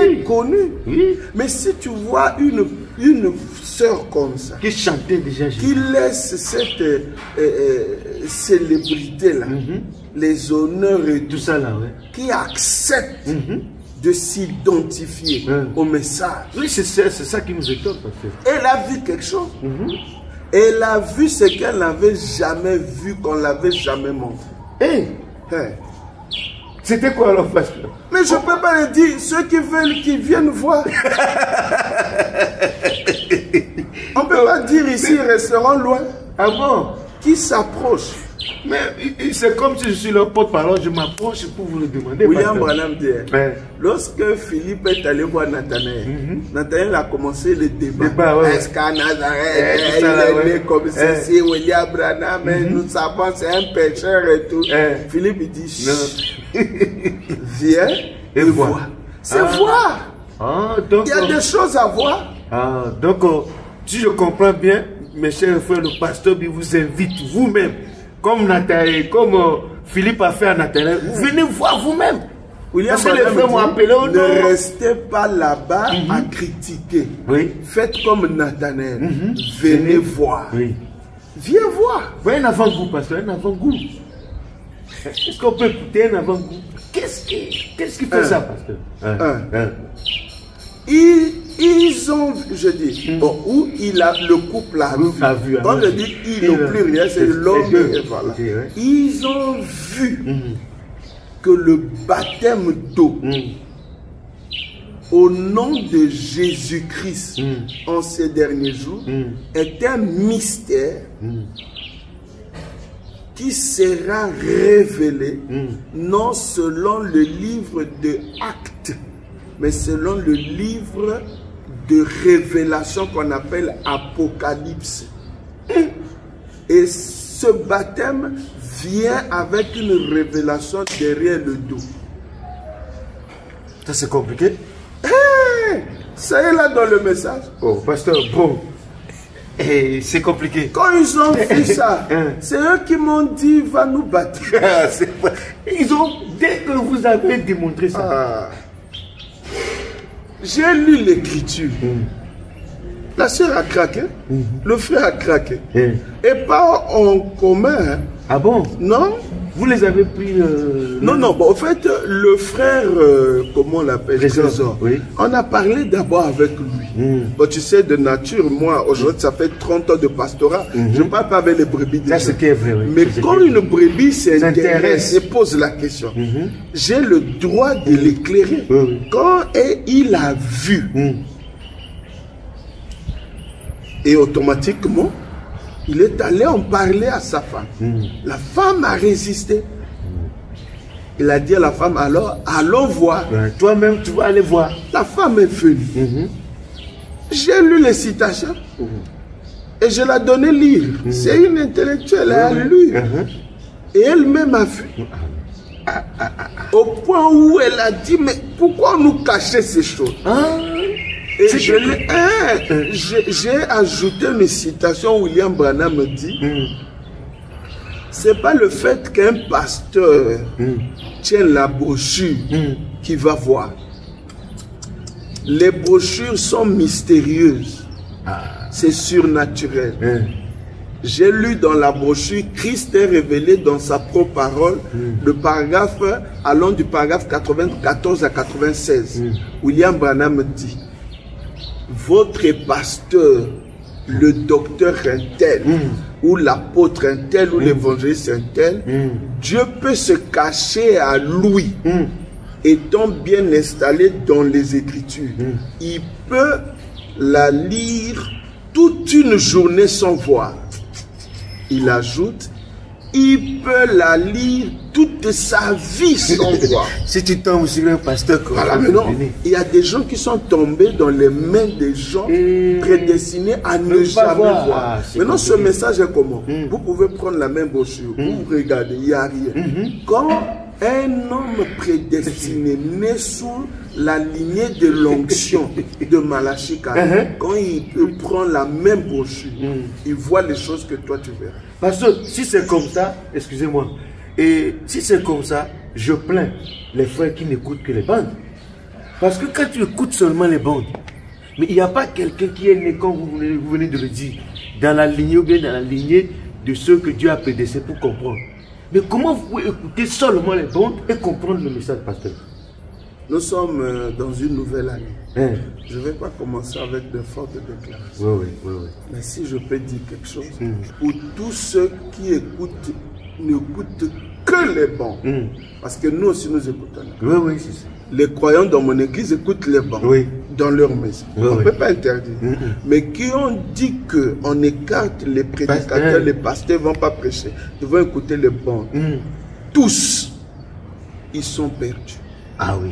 Oui. Mais si tu vois une sœur comme ça, qui chantait déjà, qui laisse cette célébrité-là, les honneurs et tout ça, qui accepte de s'identifier au message. Oui, c'est ça qui nous étonne. Elle a vu quelque chose. Elle a vu ce qu'elle n'avait jamais vu, qu'on ne l'avait jamais montré. C'était quoi alors, pasteur? Mais je ne peux pas le dire. Ceux qui veulent, qu'ils viennent voir. On ne peut pas dire ici, ils resteront loin. Ah bon? Qui s'approche? Mais c'est comme si je suis leur porte-parole, je m'approche pour vous le demander. William Branham dit, lorsque Philippe est allé voir Nathanaël, Nathanaël a commencé le débat. Est-ce qu'à Nazareth, il est né comme ceci, William Branham, nous savons c'est un pécheur et tout. Philippe dit, viens et vois. C'est voir. Il y a des choses à voir. Donc, si je comprends bien, mes chers frères, le pasteur vous invite vous-même, comme Nathanaël, comme Philippe a fait à Nathanaël, venez voir vous-même. Parce que les frères m'ont appelé. Ne restez pas là-bas à critiquer. Faites comme Nathanaël. Venez voir. Viens voir. Un avant-goût, pasteur, un avant-goût. Est-ce qu'on peut écouter un avant-goût? Qu'est-ce qui fait ça, pasteur? Ils ont, je dis, où le couple a vu. Quand je dis ils n'ont plus rien, c'est l'homme et voilà. Ils ont vu que le baptême d'eau au nom de Jésus-Christ en ces derniers jours est un mystère qui sera révélé non selon le livre de Actes, mais selon le livre de révélation qu'on appelle Apocalypse. Et ce baptême vient avec une révélation derrière le dos. Ça c'est compliqué. Ça est là dans le message. Oh, pasteur, bon. C'est compliqué. Quand ils ont fait ça, c'est eux qui m'ont dit, va nous battre. Ils ont, dès que vous avez démontré ça. J'ai lu l'écriture. La sœur a craqué, le frère a craqué. Et pas en commun. Ah bon? Non. Vous les avez pris... Non, bon, en fait, le frère, comment on l'appelle? Trésor. On a parlé d'abord avec lui. Bon, tu sais, de nature, moi, aujourd'hui, ça fait 30 ans de pastorat. Je ne parle pas avec les brebis. Ça, c'est vrai, mais quand une brebis s'intéresse et pose la question, j'ai le droit de l'éclairer. Quand il a vu, et automatiquement, il est allé en parler à sa femme. La femme a résisté. Il a dit à la femme, alors, allons voir. Toi-même, tu vas aller voir. La femme est venue. J'ai lu les citations. Et je l'ai donné lire. C'est une intellectuelle, elle a lu. Et elle-même a vu. Au point où elle a dit, mais pourquoi nous cacher ces choses? Et j'ai ajouté une citation où William Branham me dit, c'est pas le fait qu'un pasteur tienne la brochure qui va voir. Les brochures sont mystérieuses. C'est surnaturel. J'ai lu dans la brochure, Christ est révélé dans sa propre parole, le paragraphe, allant du paragraphe 94 à 96. William Branham dit, votre pasteur, le docteur Intel, ou l'apôtre Intel, ou l'évangéliste Intel, Dieu peut se cacher à lui, étant bien installé dans les Écritures. Il peut la lire toute une journée sans voir. Il ajoute, il peut la lire toute sa vie sans voir. Si tu tombes sur un pasteur, voilà, mais non, il y a des gens qui sont tombés dans les mains des gens prédestinés à ne jamais voir. Maintenant, ce message est comment? Vous pouvez prendre la même brochure, vous regardez, il n'y a rien. Quand un homme prédestiné né sous la lignée de l'onction de Malachi 4, quand il prend la même brochure, il voit les choses que toi tu verras. Parce que si c'est comme ça, excusez-moi, et si c'est comme ça, je plains les frères qui n'écoutent que les bandes. Parce que quand tu écoutes seulement les bandes, mais il n'y a pas quelqu'un qui est né, comme vous venez de le dire, dans la lignée ou bien dans la lignée de ceux que Dieu a prédestiné pour comprendre. Mais comment vous pouvez écouter seulement les bandes et comprendre le message, pasteur? Nous sommes dans une nouvelle année. Je ne vais pas commencer avec de fortes déclarations. Oui. Mais si je peux dire quelque chose, pour tous ceux qui écoutent, n'écoutent que les bons. Parce que nous aussi nous écoutons. Oui, c'est ça. Les croyants dans mon église écoutent les bons dans leur maison. On ne peut pas interdire. Mais qui ont dit qu'on écarte les prédicateurs, les pasteurs ne vont pas prêcher. Ils vont écouter les bons. Tous, ils sont perdus. Ah oui.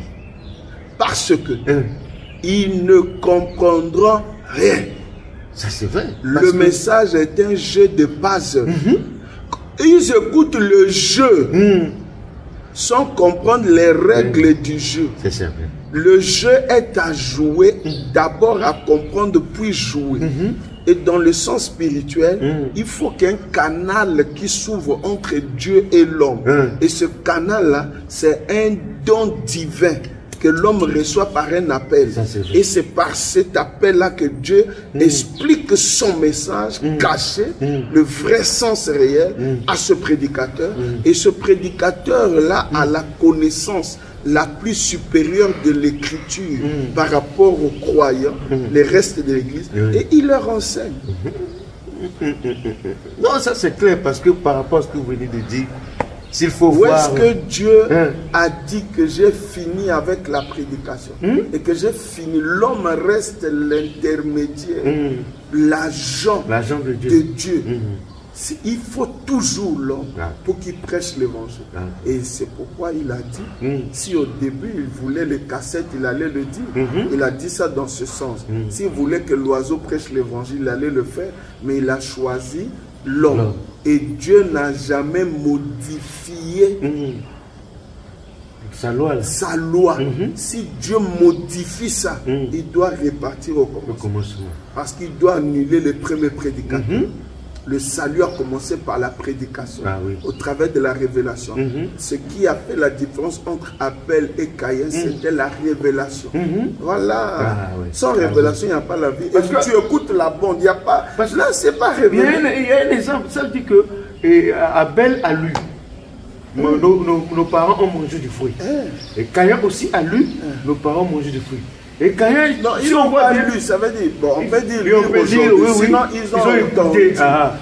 Parce que ils ne comprendront rien. Ça c'est vrai. Le message est un jeu de puzzle. Ils écoutent le jeu sans comprendre les règles du jeu. C'est ça. Le jeu est à jouer, d'abord à comprendre puis jouer. Et dans le sens spirituel, il faut qu'un canal qui s'ouvre entre Dieu et l'homme. Et ce canal-là, c'est un don divin que l'homme reçoit par un appel. Et c'est par cet appel-là que Dieu explique son message caché, le vrai sens réel à ce prédicateur. Et ce prédicateur-là a la connaissance la plus supérieure de l'écriture par rapport aux croyants, les restes de l'église, et il leur enseigne. Non, ça c'est clair, parce que par rapport à ce que vous venez de dire, s'il faut Où voir... est-ce que Dieu a dit que j'ai fini avec la prédication et que j'ai fini? L'homme reste l'intermédiaire, l'agent de Dieu. Il faut toujours l'homme pour qu'il prêche l'évangile. Et c'est pourquoi il a dit, si au début il voulait les cassettes, il allait le dire. Il a dit ça dans ce sens. S'il voulait que l'oiseau prêche l'évangile, il allait le faire. Mais il a choisi l'homme. Et Dieu n'a jamais modifié sa loi. Si Dieu modifie ça, il doit repartir au commencement. Parce qu'il doit annuler les premiers prédicateurs. Le salut a commencé par la prédication, au travers de la révélation. Ce qui a fait la différence entre Abel et Caïn, c'était la révélation. Voilà. Sans révélation, il n'y a pas la vie. Parce que tu écoutes la bande, il n'y a pas... Parce que là, ce n'est pas révélé. Il y a un exemple, ça dit que Abel a lu. Nos parents ont mangé du fruit. Et Caïn aussi a lu. Nos parents ont mangé du fruit. Et Caïn, non, ils n'ont pas lu, ça veut dire, bon, on peut dire lire aujourd'hui, sinon ils ont entendu.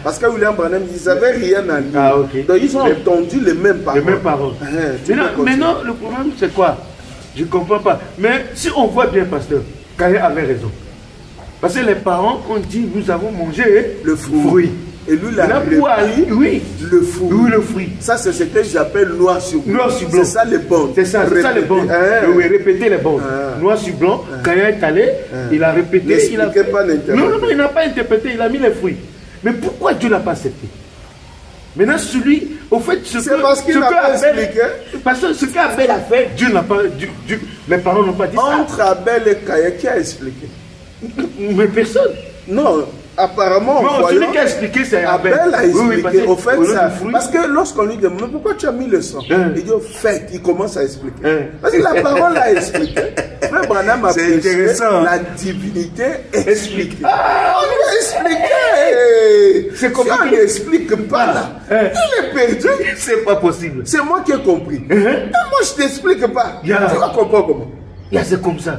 Parce que William Branham, ils n'avaient rien à lire. Donc ils ont entendu les mêmes paroles. Maintenant, le problème c'est quoi? Je ne comprends pas. Mais si on voit bien, pasteur, Caïn avait raison. Parce que les parents ont dit, nous avons mangé le fruit. Et lui, il a repris le fruit. Oui, le fruit. Ça, c'est ce que j'appelle noir sur blanc. Noir sur blanc. C'est ça les bandes. C'est ça les bandes. Oui, répéter les bandes. Noir sur blanc. Quand il est allé, il a répété. Il a... pas non, il n'a pas interprété. Il a mis les fruits. Mais pourquoi Dieu n'a pas accepté? Maintenant, celui Au fait, c'est parce qu'il n'a pas expliqué. Parce que ce qu'Abel a fait, Dieu n'a pas... les parents n'ont pas dit ça. Entre Abel et Caïn, qui a expliqué? Mais personne. Non, apparemment, non, celui qui a expliqué, c'est Abel. Abel a expliqué. Oui, au fait, ça, parce que lorsqu'on lui demande pourquoi tu as mis le sang, il dit au fait, il commence à expliquer. Parce que la parole a expliqué. Frère Branham a prêché la divinité expliquée. Ah, on lui a expliqué. C'est comme ça, on ne l'explique pas là. Il est perdu. C'est pas possible. C'est moi qui ai compris. Et moi, je ne t'explique pas. Tu vas comprendre comment. C'est comme ça.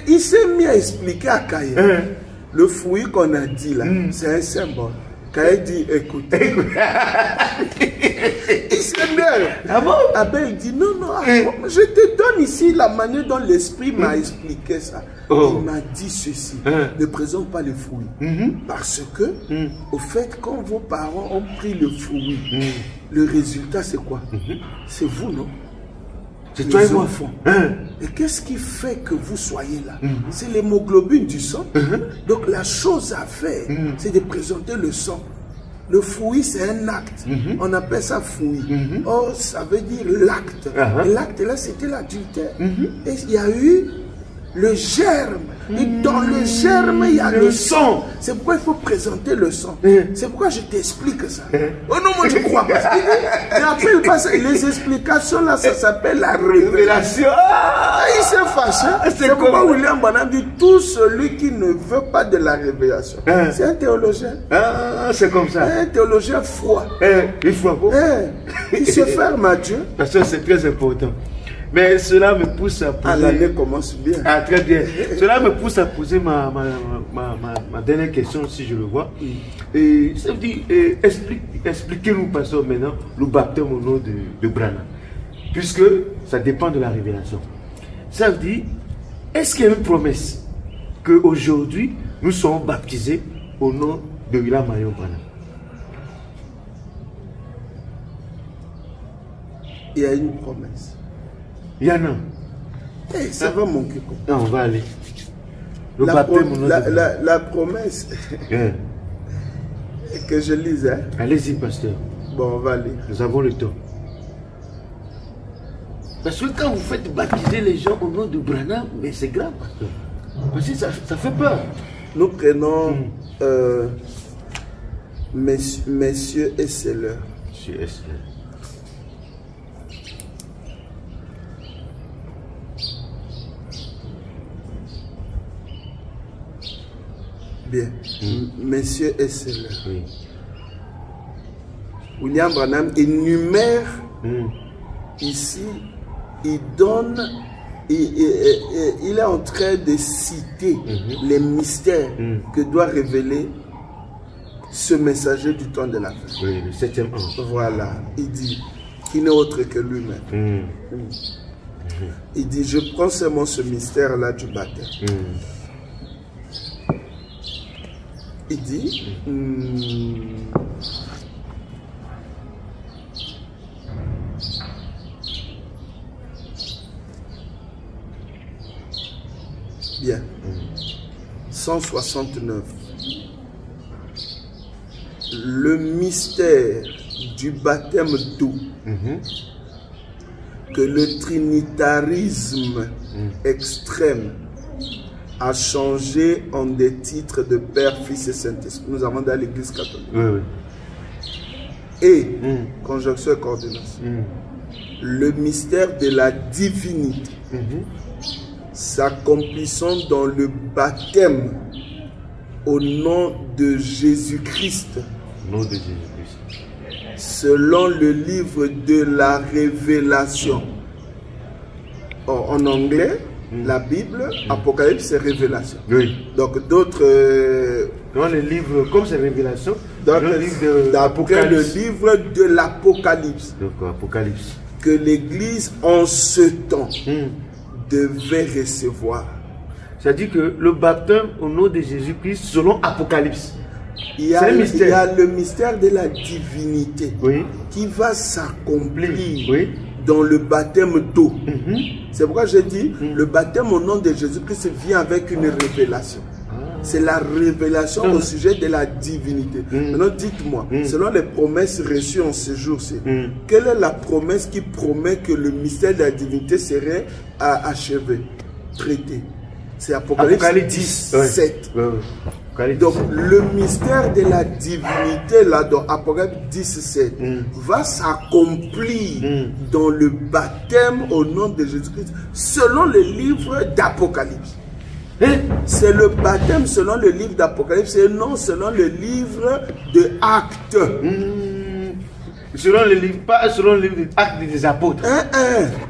Il s'est mis à expliquer à Caïn. Le fruit qu'on a dit là, c'est un symbole. Caïn dit, écoute. Il s'énerve. Ah bon? Abel dit, non, je te donne ici la manière dont l'esprit m'a expliqué ça. Il m'a dit ceci. Ne présente pas le fruit. Parce que, au fait, quand vos parents ont pris le fruit, le résultat c'est quoi? C'est vous, non? C'est toi et moi. Et qu'est-ce qui fait que vous soyez là? C'est l'hémoglobine du sang. Donc la chose à faire, c'est de présenter le sang. Le fruit, c'est un acte. On appelle ça fruit. Or, ça veut dire l'acte. Et l'acte, là, c'était l'adultère. Et il y a eu le germe. Et dans le germe, il y a le sang. C'est pourquoi il faut présenter le sang. C'est pourquoi je t'explique ça. Oh non, moi je ne crois pas. N'appelle pas ça. Les explications là, ça s'appelle la révélation. Il s'est fâché. C'est pourquoi William Branham dit tout celui qui ne veut pas de la révélation. C'est un théologien. C'est comme ça. Un théologien froid. Il froid. Il se ferme à Dieu. Parce que c'est très important. Mais cela me pousse à poser... l'année commence bien. Très bien. Cela me pousse à poser ma dernière question, si je le vois. Et ça veut dire, expliquez-nous, pasteur, maintenant, le baptême au nom de Branham. Puisque ça dépend de la révélation. Ça veut dire, est-ce qu'il y a une promesse qu'aujourd'hui, nous serons baptisés au nom de William Marion Branham? Il y a une promesse. Il y en a. Ça va manquer. Non, on va aller. La promesse que je lisais. Allez-y, pasteur. Bon, on va aller. Nous avons le temps. Parce que quand vous faites baptiser les gens au nom de Branham, mais c'est grave, pasteur. Parce que ça fait peur. Nous prenons Messieurs et Sellers. Monsieur et Sellers. Bien. Messieurs et Sellers. William Branham énumère ici, il donne, il est en train de citer les mystères que doit révéler ce messager du temps de la fin. Oui, le 7e ange. Voilà, il dit, qui n'est autre que lui-même. Il dit, je prends seulement ce mystère-là du baptême. Il dit, bien, 169, le mystère du baptême d'eau que le trinitarisme extrême a changé en des titres de Père, Fils et Saint-Esprit. Nous avons dans l'Église catholique. Et, conjonction et coordination, le mystère de la divinité s'accomplissant dans le baptême au nom de Jésus-Christ. Nom de Jésus-Christ. Selon le livre de la Révélation. Or, en anglais, la Bible, Apocalypse, c'est révélation. Donc d'autres... Dans les livres, comme c'est révélation, le livre de l'Apocalypse. Donc Apocalypse. Que l'Église en ce temps devait recevoir. C'est-à-dire que le baptême au nom de Jésus-Christ selon Apocalypse. Il y a le mystère de la divinité qui va s'accomplir dans le baptême d'eau. C'est pourquoi je dis le baptême au nom de Jésus-Christ vient avec une révélation. c'est la révélation au sujet de la divinité. Maintenant, dites-moi, selon les promesses reçues en ce jour-ci, quelle est la promesse qui promet que le mystère de la divinité serait achevé, traité? C'est Apocalypse 10, 7. Donc, le mystère de la divinité, là, dans Apocalypse 10, 7, va s'accomplir dans le baptême au nom de Jésus-Christ, selon le livre d'Apocalypse. C'est le baptême selon le livre d'Apocalypse et non selon le livre de Actes. Selon le livre, pas selon le livre des Actes des Apôtres.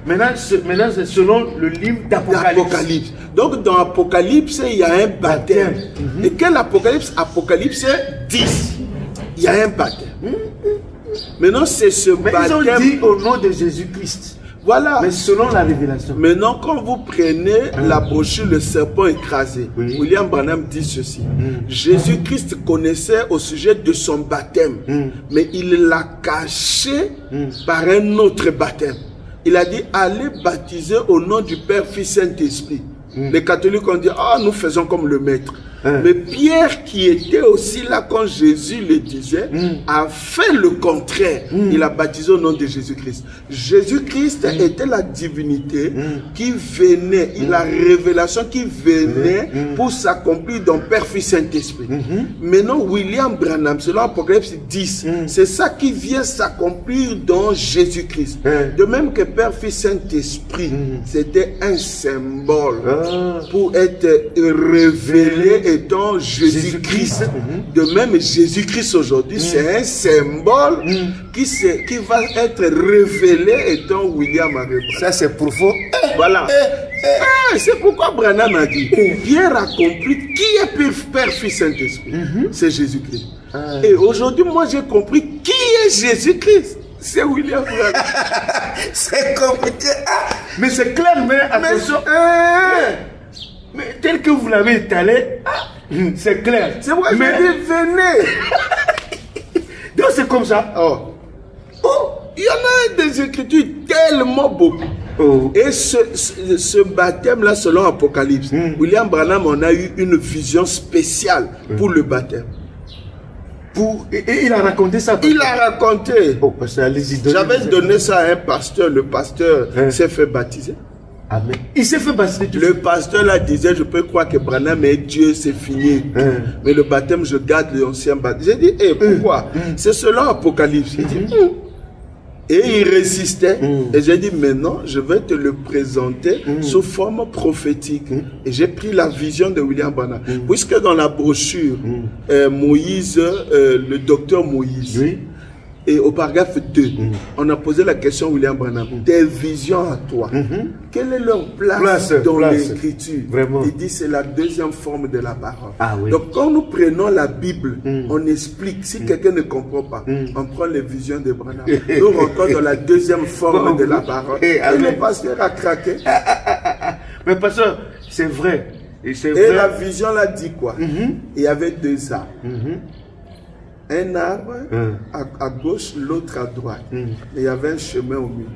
Maintenant, c'est selon le livre d'Apocalypse. Donc, dans Apocalypse, il y a un baptême. Et quel Apocalypse? Apocalypse 10. Il y a un baptême. Maintenant, c'est ce baptême. Ils ont dit au nom de Jésus-Christ. Voilà. Mais selon la révélation. Maintenant, quand vous prenez la brochure Le serpent écrasé, William Branham dit ceci. Jésus-Christ connaissait au sujet de son baptême, mais il l'a caché par un autre baptême. Il a dit, allez baptiser au nom du Père, Fils, Saint-Esprit. Les catholiques ont dit, ah, nous faisons comme le maître. Mais Pierre, qui était aussi là quand Jésus le disait, a fait le contraire. Il a baptisé au nom de Jésus-Christ. Jésus-Christ était la divinité qui venait, la révélation qui venait pour s'accomplir dans Père, Fils, Saint-Esprit. Maintenant, William Branham, selon Apocalypse 10, c'est ça qui vient s'accomplir dans Jésus-Christ. De même que Père, Fils, Saint-Esprit, c'était un symbole pour être révélé étant Jésus-Christ. De même, Jésus-Christ aujourd'hui, c'est un symbole qui va être révélé étant William Branham. Ça, c'est profond. Voilà. C'est pourquoi Branham a dit, Pierre a compris qui est Père, Fils, Saint-Esprit. C'est Jésus-Christ. Et aujourd'hui, moi, j'ai compris qui est Jésus-Christ. C'est William Branham. C'est compliqué. Mais c'est clair, mais attention. Mais tel que vous l'avez étalé, c'est clair. C'est moi, mais je dis, venez. Donc c'est comme ça. Il y en a des écritures tellement beaucoup. Et ce baptême-là, selon Apocalypse, William Branham en a eu une vision spéciale pour le baptême. Et il a raconté ça. Il a raconté. J'avais donné ça à un pasteur. Le pasteur s'est fait baptiser. Amen. Il s'est fait baptiser. Le pasteur là disait, je peux croire que Branham est Dieu, c'est fini. Mais le baptême, je garde l'ancien baptême. J'ai dit, pourquoi? C'est selon Apocalypse. Il dit, et il résistait. Et j'ai dit, maintenant, je vais te le présenter sous forme prophétique. Et j'ai pris la vision de William Branham. Puisque dans la brochure, Moïse, le docteur Moïse, et au paragraphe 2, on a posé la question à William Branham, tes visions à toi, quelle est leur place dans l'écriture? Il dit c'est la deuxième forme de la parole. Donc quand nous prenons la Bible, on explique. Si quelqu'un ne comprend pas, on prend les visions de Branham. Nous rentrons dans la deuxième forme de la parole. Et le pasteur a craqué. Mais pasteur, c'est vrai. Et la vision là dit quoi? Il y avait deux arbres. Un arbre à gauche, l'autre à droite. Et il y avait un chemin au milieu.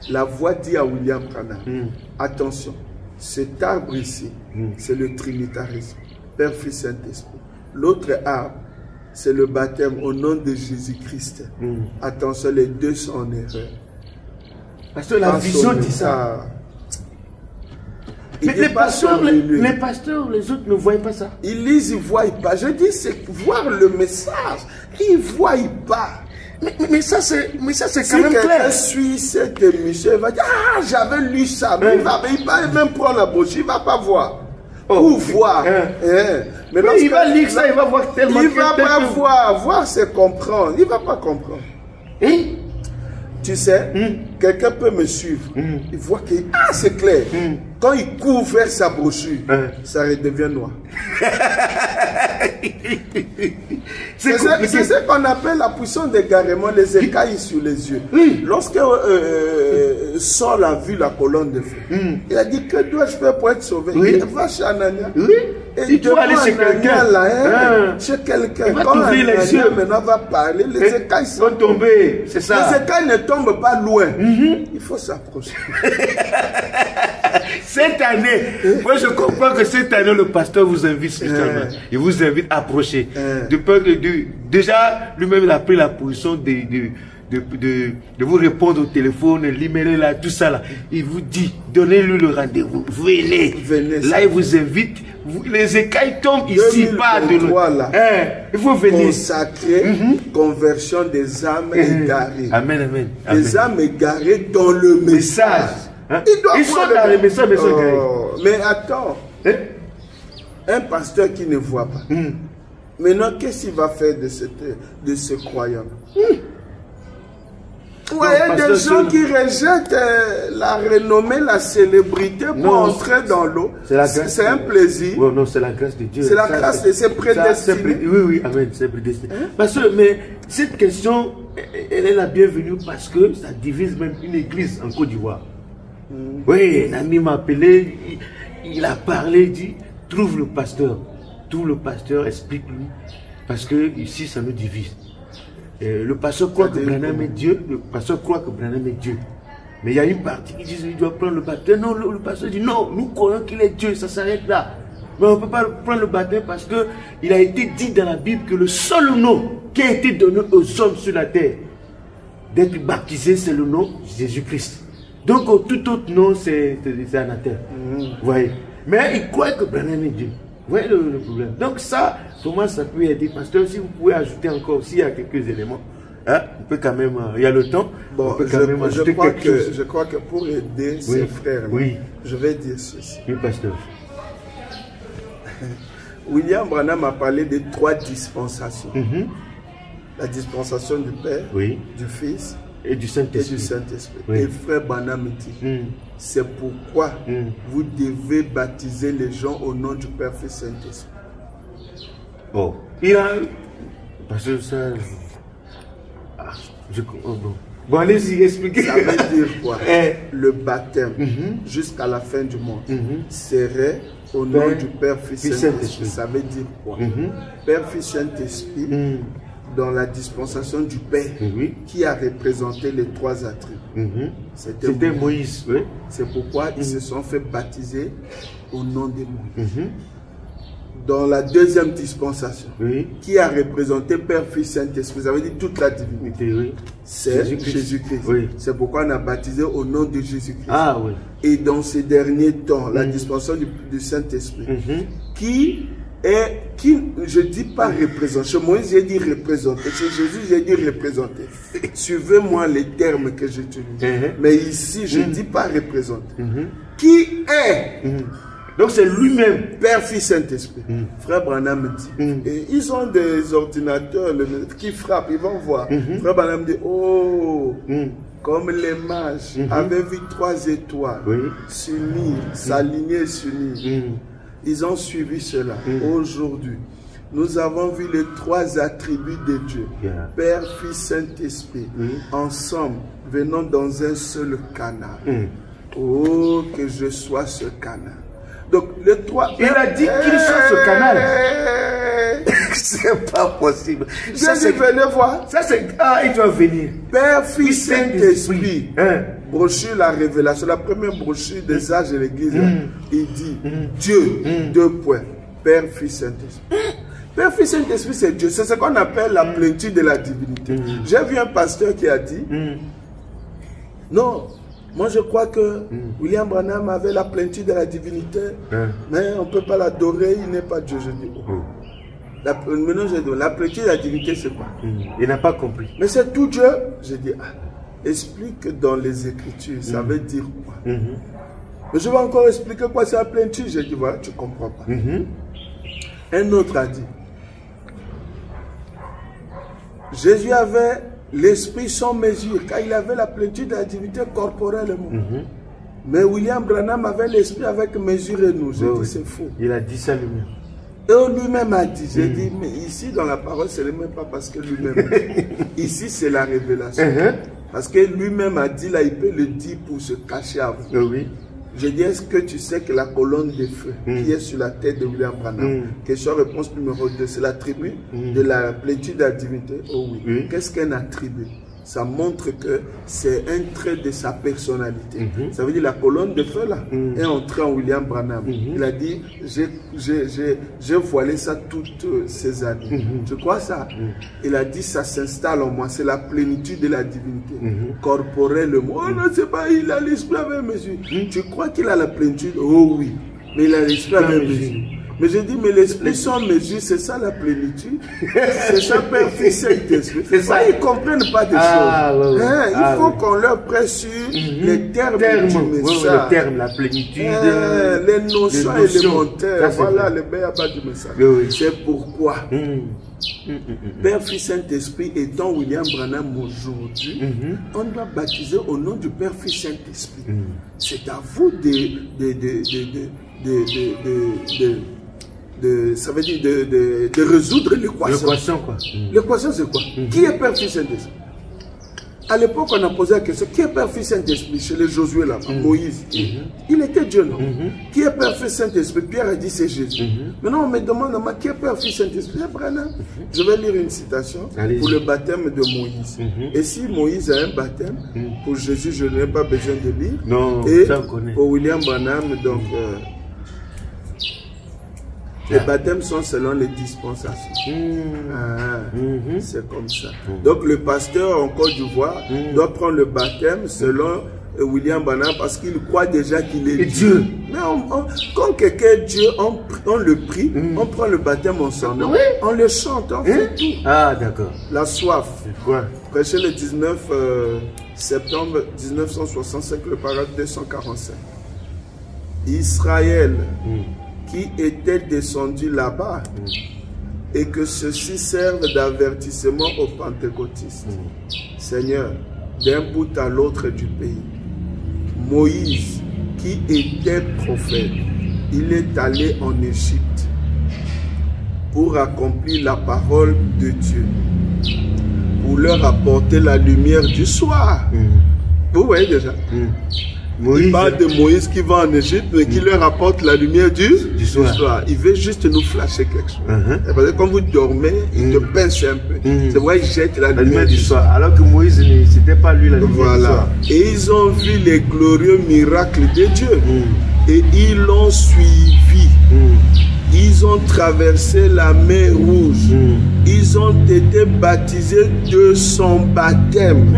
La voix dit à William Branham, attention, cet arbre ici, c'est le trinitarisme, Père, Fils, Saint-Esprit. L'autre arbre, c'est le baptême au nom de Jésus-Christ. Attention, les deux sont en erreur. Parce que la vision dit ça. Mais les pasteurs, les autres ne voient pas ça. Ils lisent, ils ne voient pas. Je dis, c'est voir le message. Ils ne voient pas. Mais ça, c'est quand même clair. Si quelqu'un suit cette émission, il va dire, ah, j'avais lu ça. Mais il va même prendre la brochure, il ne va pas voir. Pour voir. Mais il va lire ça, il va voir tellement. Il ne va pas voir. Voir, c'est comprendre. Il ne va pas comprendre. Tu sais, quelqu'un peut me suivre. Il voit que c'est clair. Quand il court vers sa brochure, ça redevient noir. C'est ce qu'on appelle la puissance d'égarement, les écailles sur les yeux. Lorsque Saul a vu la colonne de feu, il a dit, que dois-je faire pour être sauvé? Il va chez Anania. Et il doit aller chez quelqu'un. Chez quelqu'un. Quand Anania maintenant va parler, les écailles vont tomber. C'est ça. Les écailles ne tombent pas loin. Il faut s'approcher. Cette année, moi je comprends que cette année, le pasteur vous invite spécialement. Il vous invite à approcher. Déjà, lui-même, il a pris la position de vous répondre au téléphone, l'email là, tout ça là. Il vous dit, donnez-lui le rendez-vous. Venez. Là, il vous invite. Les écailles tombent ici, pas de l'eau. Il faut venir. Consacrer, conversion des âmes égarées. Amen, amen. Des âmes égarées dans le message. Ils sont dans le message, mais attends. Un pasteur qui ne voit pas. Maintenant, qu'est-ce qu'il va faire de ce croyant? Il y a des gens qui rejettent la renommée, la célébrité pour entrer dans l'eau. C'est un plaisir. Non, c'est la grâce de Dieu. C'est la grâce de ses prédestinés. Oui, amen, c'est prédestiné. Mais cette question, elle est la bienvenue parce que ça divise même une église en Côte d'Ivoire. Oui, un ami m'a appelé, il a parlé, il dit, trouve le pasteur. Trouve le pasteur, explique-lui. Parce que ici, ça nous divise. Le pasteur croit que Branham est Dieu, le pasteur croit que Branham est Dieu. Mais il y a une partie qui dit qu'il doit prendre le baptême. Non, le pasteur dit non, nous croyons qu'il est Dieu, ça s'arrête là. Mais on ne peut pas prendre le baptême parce qu'il a été dit dans la Bible que le seul nom qui a été donné aux hommes sur la terre d'être baptisé, c'est le nom de Jésus-Christ. Donc tout autre nom, c'est anathème. Vous voyez. Mais il croit que Branham est Dieu. Vous voyez le problème. Donc ça, comment ça peut aider? Pasteur, si vous pouvez ajouter encore, s'il y a quelques éléments, hein, on peut quand même, il y a le temps, bon, on peut quand même ajouter quelque chose. Je crois que pour aider ses frères, je vais dire ceci. Oui, pasteur. William Branham a parlé de 3 dispensations. La dispensation du Père, du Fils et du Saint-Esprit. Et frère Branham dit, c'est pourquoi vous devez baptiser les gens au nom du Père, Fils, Saint-Esprit. Oh, il a... Parce que ça... Bon, allez-y, expliquez. Ça veut dire quoi? Le baptême, jusqu'à la fin du monde, serait au nom du Père, Fils, Saint-Esprit. Ça veut dire quoi? Père, Fils, Saint-Esprit, dans la dispensation du Père, qui a représenté les 3 attributs. C'était Moïse. C'est pourquoi ils se sont fait baptiser au nom de Moïse. Dans la deuxième dispensation, qui a représenté Père, Fils, Saint-Esprit, ça veut dire toute la divinité, c'est Jésus-Christ. C'est pourquoi on a baptisé au nom de Jésus-Christ. Et dans ces derniers temps, la dispensation du Saint-Esprit, qui, je ne dis pas représenter, chez Moïse j'ai dit représenter, chez Jésus j'ai dit représenter. Suivez-moi les termes que j'utilise. Mais ici, je ne dis pas représenter. Qui est donc c'est lui-même. Père, Fils, Saint-Esprit. Frère Branham dit. Et ils ont des ordinateurs qui frappent, ils vont voir. Frère Branham dit, oh, comme les mages avaient vu 3 étoiles s'unir, s'aligner, s'unir. Ils ont suivi cela. Aujourd'hui, nous avons vu les 3 attributs de Dieu. Père, Fils, Saint-Esprit. Ensemble, venant dans un seul canal. Oh, que je sois ce canal. Donc, les 3... Il a dit qu'il soit ce canal. C'est pas possible. Jésus, venez voir. Ça, c'est... Ah, il doit venir. Père, Fils, Saint-Esprit. Brochure, la révélation. La première brochure des âges de l'Église. Il dit, Dieu, 2 points. Père, Fils, Saint-Esprit. Père, Fils, Saint-Esprit, c'est Dieu. C'est ce qu'on appelle la plénitude de la divinité. J'ai vu un pasteur qui a dit, non, moi je crois que William Branham avait la plénitude de la divinité, mais on ne peut pas l'adorer, il n'est pas Dieu. Je dis, maintenant je dis, la plénitude de la divinité c'est quoi? Il n'a pas compris. Mais c'est tout Dieu. Je dis, explique dans les Écritures, ça veut dire quoi? Mais je vais encore expliquer quoi c'est la plénitude. Je dis, voilà, tu ne comprends pas. Un autre a dit, Jésus avait l'esprit sans mesure, car il avait la plénitude de la divinité corporellement. Mais William Branham avait l'esprit avec mesure et nous. J'ai dit, c'est faux. Il a dit ça lui-même. Et lui-même a dit, j'ai dit, mais ici dans la parole, ce n'est même pas parce que lui-même a dit. Ici, c'est la révélation. Parce que lui-même a dit, là, il peut le dire pour se cacher à vous. J'ai dit, est-ce que tu sais que la colonne de feu qui est sur la tête de William Branham, question-réponse numéro 2, c'est l'attribut de la plénitude de la divinité? Oh oui. Qu'est-ce qu'un attribut? ça montre que c'est un trait de sa personnalité. Ça veut dire la colonne de feu là est entrée en William Branham. Il a dit, j'ai voilé ça toutes ces années. Tu crois ça? Il a dit, ça s'installe en moi, c'est la plénitude de la divinité. Corporellement, oh non, c'est pas, il a l'esprit à même mesure. Tu crois qu'il a la plénitude? Oh oui, mais il a l'esprit à même mesure. Mais j'ai dit, mais l'esprit sans mesure, c'est ça la plénitude. C'est ça, Père, Fils, Saint-Esprit. C'est ça, ils ne comprennent pas des choses. Il faut qu'on leur presse sur les termes du message. Le terme, la plénitude. Les notions élémentaires. Voilà le béaba du message. C'est pourquoi Père, Fils, Saint-Esprit étant William Branham aujourd'hui, on doit baptiser au nom du Père, Fils, Saint-Esprit. C'est à vous ça veut dire de résoudre l'équation. L'équation, quoi. L'équation, c'est quoi? Qui est Père, Fils, Saint-Esprit? À l'époque, on a posé la question, qui est Père, Fils, Saint-Esprit? Chez les Josué, là, Moïse. Il était Dieu, non? Qui est Père, Fils, Saint-Esprit? Pierre a dit, c'est Jésus. Maintenant, on me demande, qui est Père, Fils, Saint-Esprit? Je vais lire une citation pour le baptême de Moïse. Et si Moïse a un baptême, pour Jésus, je n'ai pas besoin de lire. Non, et ça on connaît. Pour William Branham, donc... les baptêmes sont selon les dispensations. C'est comme ça. Donc le pasteur en Côte d'Ivoire doit prendre le baptême selon William Branham parce qu'il croit déjà qu'il est Dieu. Mais quand quelqu'un est Dieu, on le prie, on prend le baptême en son nom, on le chante, on fait tout. Ah, d'accord. La soif. Quoi? Prêché le 19 septembre 1965, le paragraphe 245. Israël qui était descendu là-bas et que ceci serve d'avertissement aux pentecôtistes. Seigneur, d'un bout à l'autre du pays, Moïse, qui était prophète, il est allé en Égypte pour accomplir la parole de Dieu, pour leur apporter la lumière du soir. Vous voyez déjà? Moïse. Il parle de Moïse qui va en Égypte et qui leur apporte la lumière du soir. Il veut juste nous flasher quelque chose. Parce que quand vous dormez, il te pince un peu. C'est vrai, il jette la lumière du soir. Alors que Moïse, c'était pas lui la lumière du soir. Et ils ont vu les glorieux miracles de Dieu. Et ils l'ont suivi. Ils ont traversé la mer Rouge. Ils ont été baptisés de son baptême.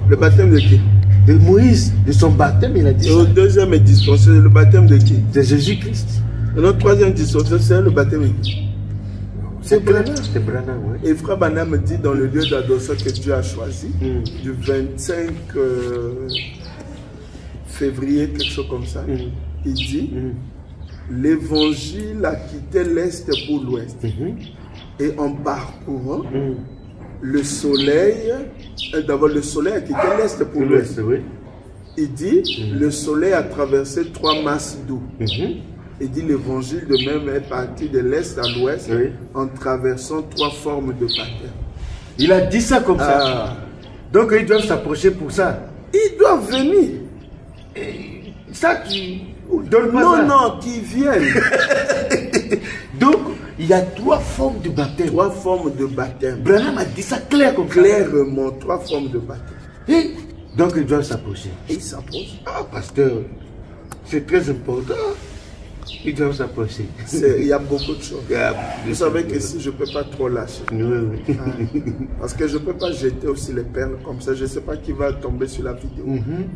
Le baptême de qui? De Moïse, de son baptême, il a dit. Le deuxième est dispensé, le baptême de qui? De Jésus-Christ. Notre troisième dispensé, c'est le baptême de qui? C'est Branham. C'est Branham, oui. Et Frère Branham dit dans le lieu d'adoration que Dieu a choisi, du 25 février, quelque chose comme ça, il dit l'évangile a quitté l'Est pour l'Ouest. Et en parcourant, le soleil, d'abord le soleil a quitté l'Est pour l'Ouest. Il dit, le soleil a traversé 3 masses d'eau. Il dit, l'évangile de même est parti de l'Est à l'Ouest en traversant 3 formes de baptême. Il a dit ça comme ça. Donc ils doivent s'approcher pour ça. Ils doivent venir. Et ça qui donne pas ça. Non, qui viennent. Donc, il y a 3 formes de baptême. 3 formes de baptême. Branham a dit ça clair comme clairement, 3 formes de baptême. Et donc ils doivent s'approcher. Et ils s'approchent. Ah, pasteur, c'est très important. Ils doivent s'approcher. Il y a beaucoup de choses. Vous savez que si je ne peux pas trop lâcher. Parce que je ne peux pas jeter aussi les perles comme ça. Je ne sais pas qui va tomber sur la vidéo.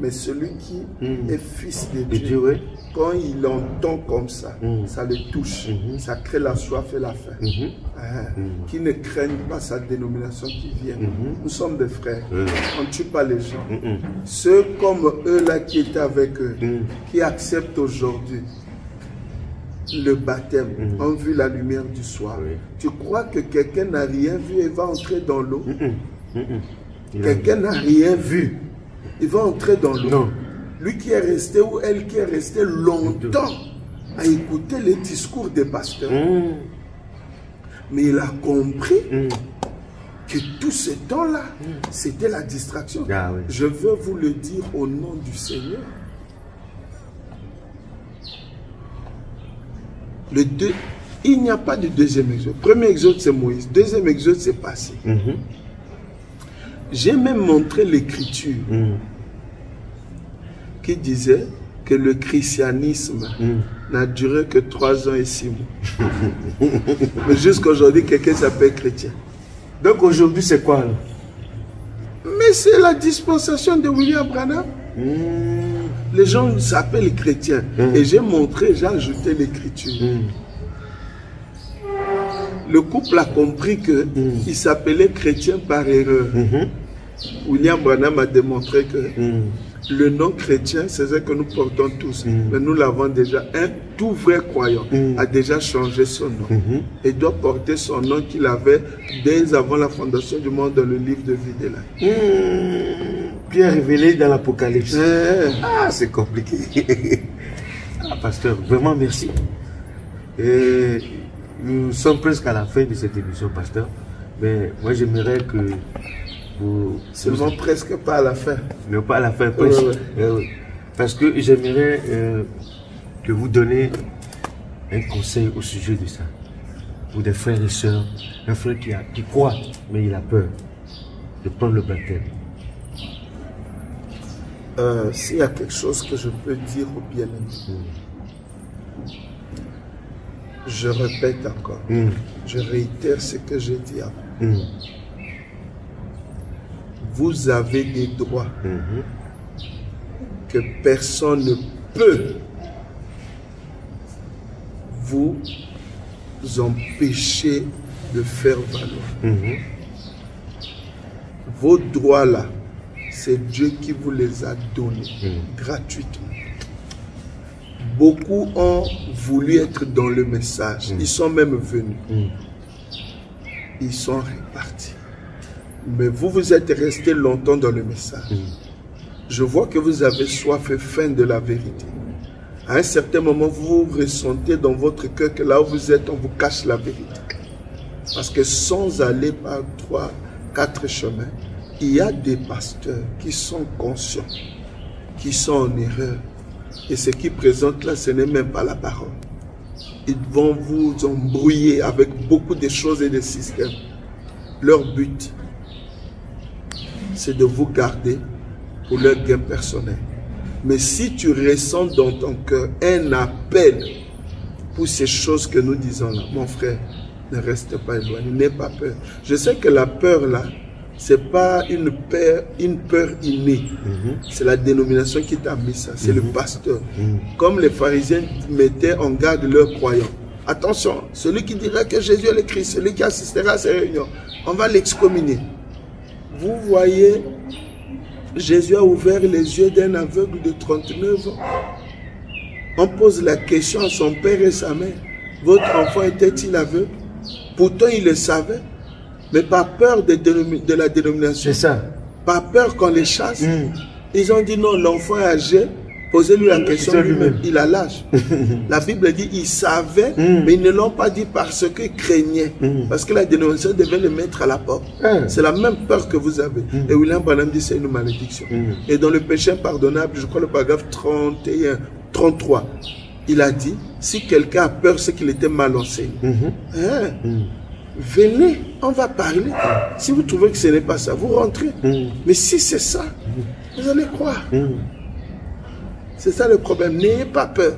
Mais celui qui est fils de Dieu, quand il entend comme ça, ça le touche. Ça crée la soif et la faim. Qui ne craignent pas sa dénomination qui vient. Nous sommes des frères. On ne tue pas les gens. Ceux comme eux là qui étaient avec eux, qui acceptent aujourd'hui le baptême, ont vu la lumière du soir. Tu crois que quelqu'un n'a rien vu et va entrer dans l'eau? Quelqu'un n'a rien vu, il va entrer dans l'eau. Lui qui est resté ou elle qui est restée longtemps à écouter les discours des pasteurs. Mais il a compris que tout ce temps-là, c'était la distraction. Je veux vous le dire au nom du Seigneur. il n'y a pas de deuxième exode. Premier exode, c'est Moïse. Deuxième exode, c'est passé. J'ai même montré l'écriture qui disait que le christianisme n'a duré que 3 ans et 6 mois. Mais jusqu'à aujourd'hui, quelqu'un s'appelle chrétien. Donc aujourd'hui, c'est quoi là? Mais c'est la dispensation de William Branham. Les gens s'appellent chrétiens. Et j'ai montré, j'ai ajouté l'écriture. Le couple a compris qu'il s'appelait chrétien par erreur. William Branham a démontré que le nom chrétien, c'est ce que nous portons tous. Mais nous l'avons déjà. Un tout vrai croyant a déjà changé son nom. Et doit porter son nom qu'il avait dès avant la fondation du monde dans le livre de vie de l'âme. Qui est révélé dans l'Apocalypse. Ah, c'est compliqué. Ah, pasteur, vraiment merci. Et nous sommes presque à la fin de cette émission, pasteur. Mais moi, j'aimerais que vous... Seulement presque pas à la fin. Mais pas à la fin, presque. Parce que j'aimerais que vous donniez un conseil au sujet de ça. Pour des frères et sœurs, un frère qui croit, mais il a peur de prendre le baptême. S'il y a quelque chose que je peux dire au bien-aimé, je répète encore, je réitère ce que j'ai dit avant. Vous avez des droits que personne ne peut vous empêcher de faire valoir. Vos droits là, c'est Dieu qui vous les a donnés gratuitement. Beaucoup ont voulu être dans le message. Ils sont même venus. Ils sont repartis. Mais vous, vous êtes resté longtemps dans le message. Je vois que vous avez soif et faim de la vérité. À un certain moment, vous ressentez dans votre cœur que là où vous êtes, on vous cache la vérité. Parce que sans aller par 3, 4 chemins, il y a des pasteurs qui sont conscients, qui sont en erreur. Et ce qu'ils présentent là, ce n'est même pas la parole. Ils vont vous embrouiller avec beaucoup de choses et de systèmes. Leur but, c'est de vous garder pour leur gain personnel. Mais si tu ressens dans ton cœur un appel pour ces choses que nous disons là, mon frère, ne reste pas éloigné, n'aie pas peur. Je sais que la peur là, c'est pas une peur innée. C'est la dénomination qui t'a mis ça. C'est le pasteur. Comme les pharisiens mettaient en garde leurs croyants. Attention, celui qui dira que Jésus est le Christ, celui qui assistera à ces réunions, on va l'excommunier. Vous voyez, Jésus a ouvert les yeux d'un aveugle de 39 ans. On pose la question à son père et sa mère. Votre enfant était-il aveugle? Pourtant, il le savait. Mais par peur de la dénomination, par peur qu'on les chasse, ils ont dit non, l'enfant est âgé, posez-lui la question lui-même, il a l'âge. La Bible dit, ils savaient, mais ils ne l'ont pas dit parce qu'ils craignaient, parce que la dénomination devait le mettre à la porte. C'est la même peur que vous avez. Et William Branham dit, c'est une malédiction. Et dans le péché impardonnable, je crois le paragraphe 33, il a dit, si quelqu'un a peur, c'est qu'il était mal enseigné. Venez, on va parler. Si vous trouvez que ce n'est pas ça, vous rentrez. Mais si c'est ça, vous allez croire. C'est ça le problème. N'ayez pas peur.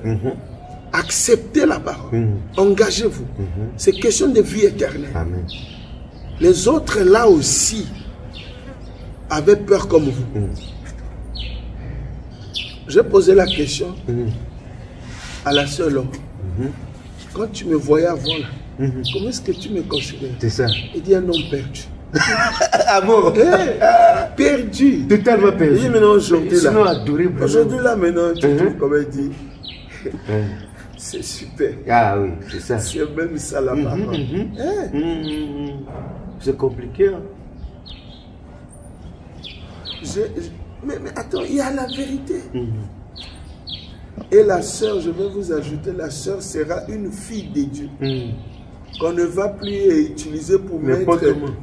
Acceptez la parole. Engagez-vous. C'est question de vie éternelle. Amen. Les autres là aussi avaient peur comme vous. J'ai posé la question à la sœur Laure. Quand tu me voyais avant là, comment est-ce que tu me considères? C'est ça. Il dit un homme perdu. Ah bon? Perdu. Totalement perdu. Il dit maintenant aujourd'hui là. Adorable. Aujourd'hui là maintenant, tu trouves comme il dit. C'est super. Ah oui, c'est ça. C'est même ça la parole. C'est compliqué. Hein? Mais attends, il y a la vérité. Et la sœur, je vais vous ajouter, la sœur sera une fille de Dieu. Qu'on ne va plus utiliser pour mettre...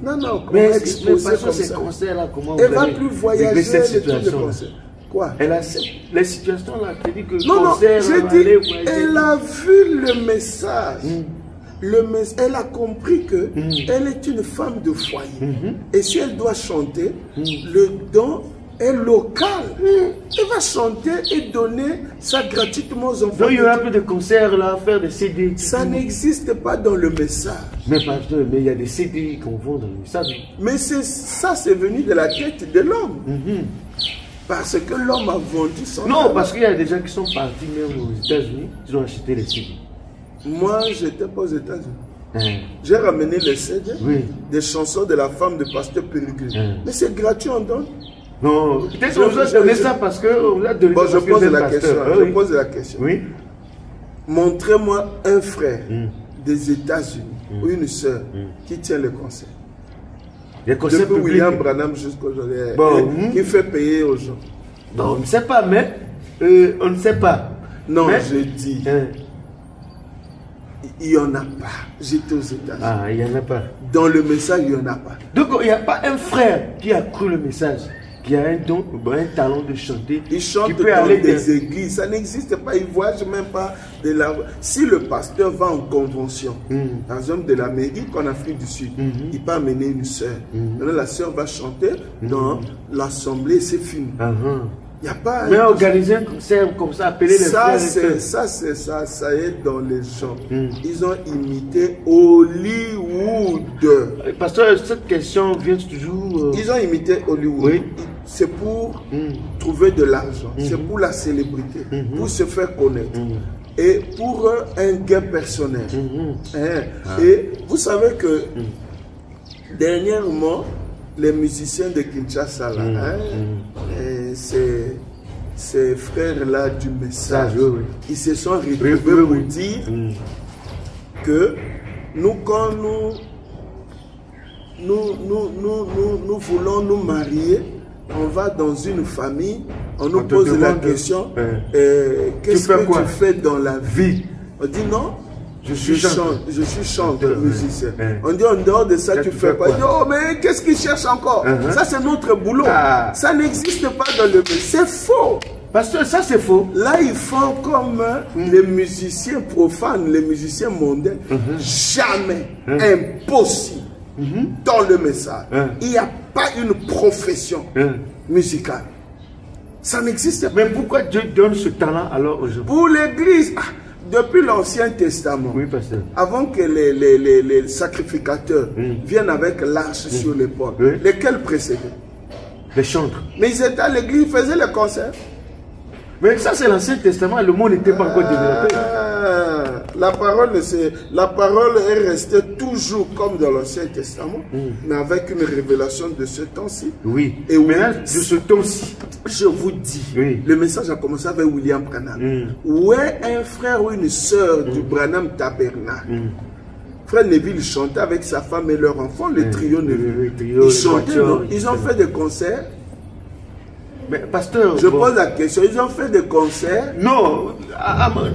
Non, non, mais exposer comme ça. Là, comment elle ne va plus voyager cette situation. Quoi? Elle a les situations là, tu dis que non, non, j'ai dit, elle a vu le message. Elle a compris que elle est une femme de foyer. Et si elle doit chanter, le don est local. Elle va chanter et donner ça gratuitement aux enfants. Donc il y aura plus de concerts là, faire des CD. Ça n'existe pas dans le message. Mais pasteur, mais il y a des CD qu'on vend dans le message. Mais ça, c'est venu de la tête de l'homme. Parce que l'homme a vendu son... Non, parce qu'il y a des gens qui sont partis même aux États-Unis, ils ont acheté les CD. Moi, j'étais pas aux États-Unis. J'ai ramené les CD des chansons de la femme de pasteur Périgrid. Mais c'est gratuit, on donne. Non, peut-être qu'on vous a donné ça parce qu'on vous a donné ça. Je pose la question. Je pose la question. Oui. Montrez-moi un frère des États-Unis ou une sœur qui tient le concert. Depuis William Branham jusqu'aujourd'hui, qui fait payer aux gens. Non, on ne sait pas, mais on ne sait pas. Non, mais, je dis, il n'y en a pas. J'étais aux États-Unis. Ah, il n'y en a pas. Dans le message, il n'y en a pas. Donc, il n'y a pas un frère qui a cru le message, qui a un don, un talent de chanter. Il chante dans des églises. Ça n'existe pas. Il ne voyage même pas de la... Si le pasteur va en convention, par exemple de l'Amérique en Afrique du Sud, il peut amener une sœur. Maintenant, la sœur va chanter dans l'assemblée, c'est fini. Il y a pas mais organiser un concert comme ça, appeler les frères. Ça est dans les gens. Ils ont imité Hollywood. Pasteur, cette question vient toujours... Ils ont imité Hollywood. Oui. C'est pour trouver de l'argent. C'est pour la célébrité. Pour se faire connaître. Et pour un gain personnel. Et vous savez que dernièrement, les musiciens de Kinshasa, ces frères-là du message, ils se sont retrouvés pour dire que nous, quand nous voulons nous marier, on va dans une famille, on nous pose la question, qu'est-ce que tu fais dans la vie? On dit non. Je suis chanteur, musicien. On dit en dehors de ça, tu fais quoi? Oh, mais qu'est-ce qu'ils cherchent encore? Ça, c'est notre boulot. Ça n'existe pas dans le... C'est faux. Parce que ça, c'est faux. Là, ils font comme les musiciens profanes, les musiciens mondains. Jamais, impossible, dans le message. Il n'y a pas une profession musicale. Ça n'existe pas. Mais pourquoi Dieu donne ce talent alors aujourd'hui? Pour l'Église. Depuis l'Ancien Testament, avant que les sacrificateurs viennent avec l'arche sur l'épaule, lesquels précédaient? Les chantres. Mais ils étaient à l'église, ils faisaient les concerts. Mais ça, c'est l'Ancien Testament, le monde n'était pas encore développé. La parole est restée toujours comme dans l'Ancien Testament, mais avec une révélation de ce temps-ci. Oui, et maintenant, de ce temps-ci. Je vous dis, le message a commencé avec William Branham. Où est un frère ou une sœur du Branham Tabernacle? Frère Neville chantait avec sa femme et leur enfant, le trio Neville. Ils chantaient, ils ont fait des concerts. Mais pasteur, je pose la question, ils ont fait des concerts? Non,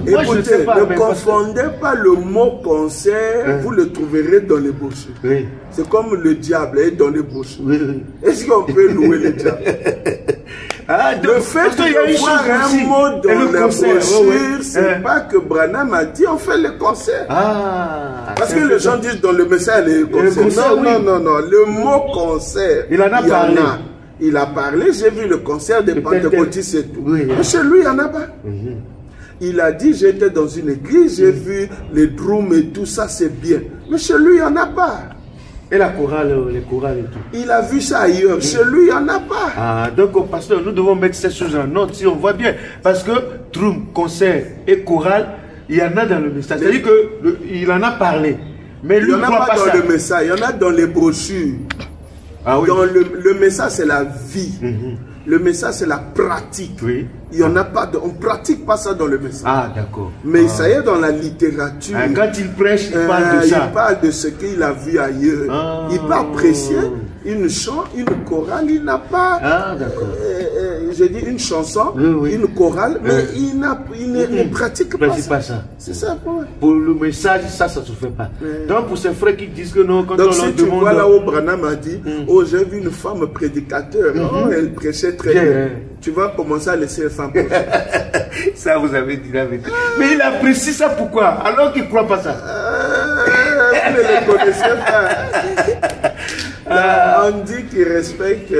moi écoutez, je sais pas, ne confondez pas le mot concert, vous le trouverez dans les brochures. C'est comme le diable est dans les brochures. Est-ce qu'on peut louer le diable? Le fait de voir un mot dans les brochures, c'est pas que Branham a dit on fait le concert. Parce que les gens disent dans le message les concerts. Non, le mot concert, il en a parlé. Il a parlé, j'ai vu le concert des pentecôtistes et tout. Mais chez lui, il n'y en a pas. Il a dit, j'étais dans une église, j'ai vu les drums et tout ça, c'est bien. Mais chez lui, il n'y en a pas. Et la chorale, les chorales et tout. Il a vu ça ailleurs. Chez lui, il n'y en a pas. Donc, pasteur, nous devons mettre ces choses en note si on voit bien. Parce que drum, concert et chorale, il y en a dans le message. C'est-à-dire qu'il en a parlé. Mais lui, il n'y en a pas dans le message, il y en a dans les brochures. Dans le message, c'est la vie. Le message, c'est la pratique. Il y en a pas on ne pratique pas ça dans le message. D'accord. Mais ça y est dans la littérature. Quand il prêche, il parle de ça. Il parle de ce qu'il a vu ailleurs. Il peut apprécier une chant, une chorale. Il n'a pas... d'accord. Je dis une chanson, une chorale, mais il ne pratique pas ça. C'est ça. Pour le message, ça ne se fait pas. Donc, pour ces frères qui disent que non, quand donc, on leur si tu demande... vois là où Branham a dit, oh, j'ai vu une femme prédicateur, elle prêchait très bien. Tu vas commencer à laisser les femmes prêcher. Ça, vous avez dit la vérité. Mais il apprécie ça pourquoi? Alors qu'il ne croit pas ça. ne le connaissait pas. Là, on dit qu'il respecte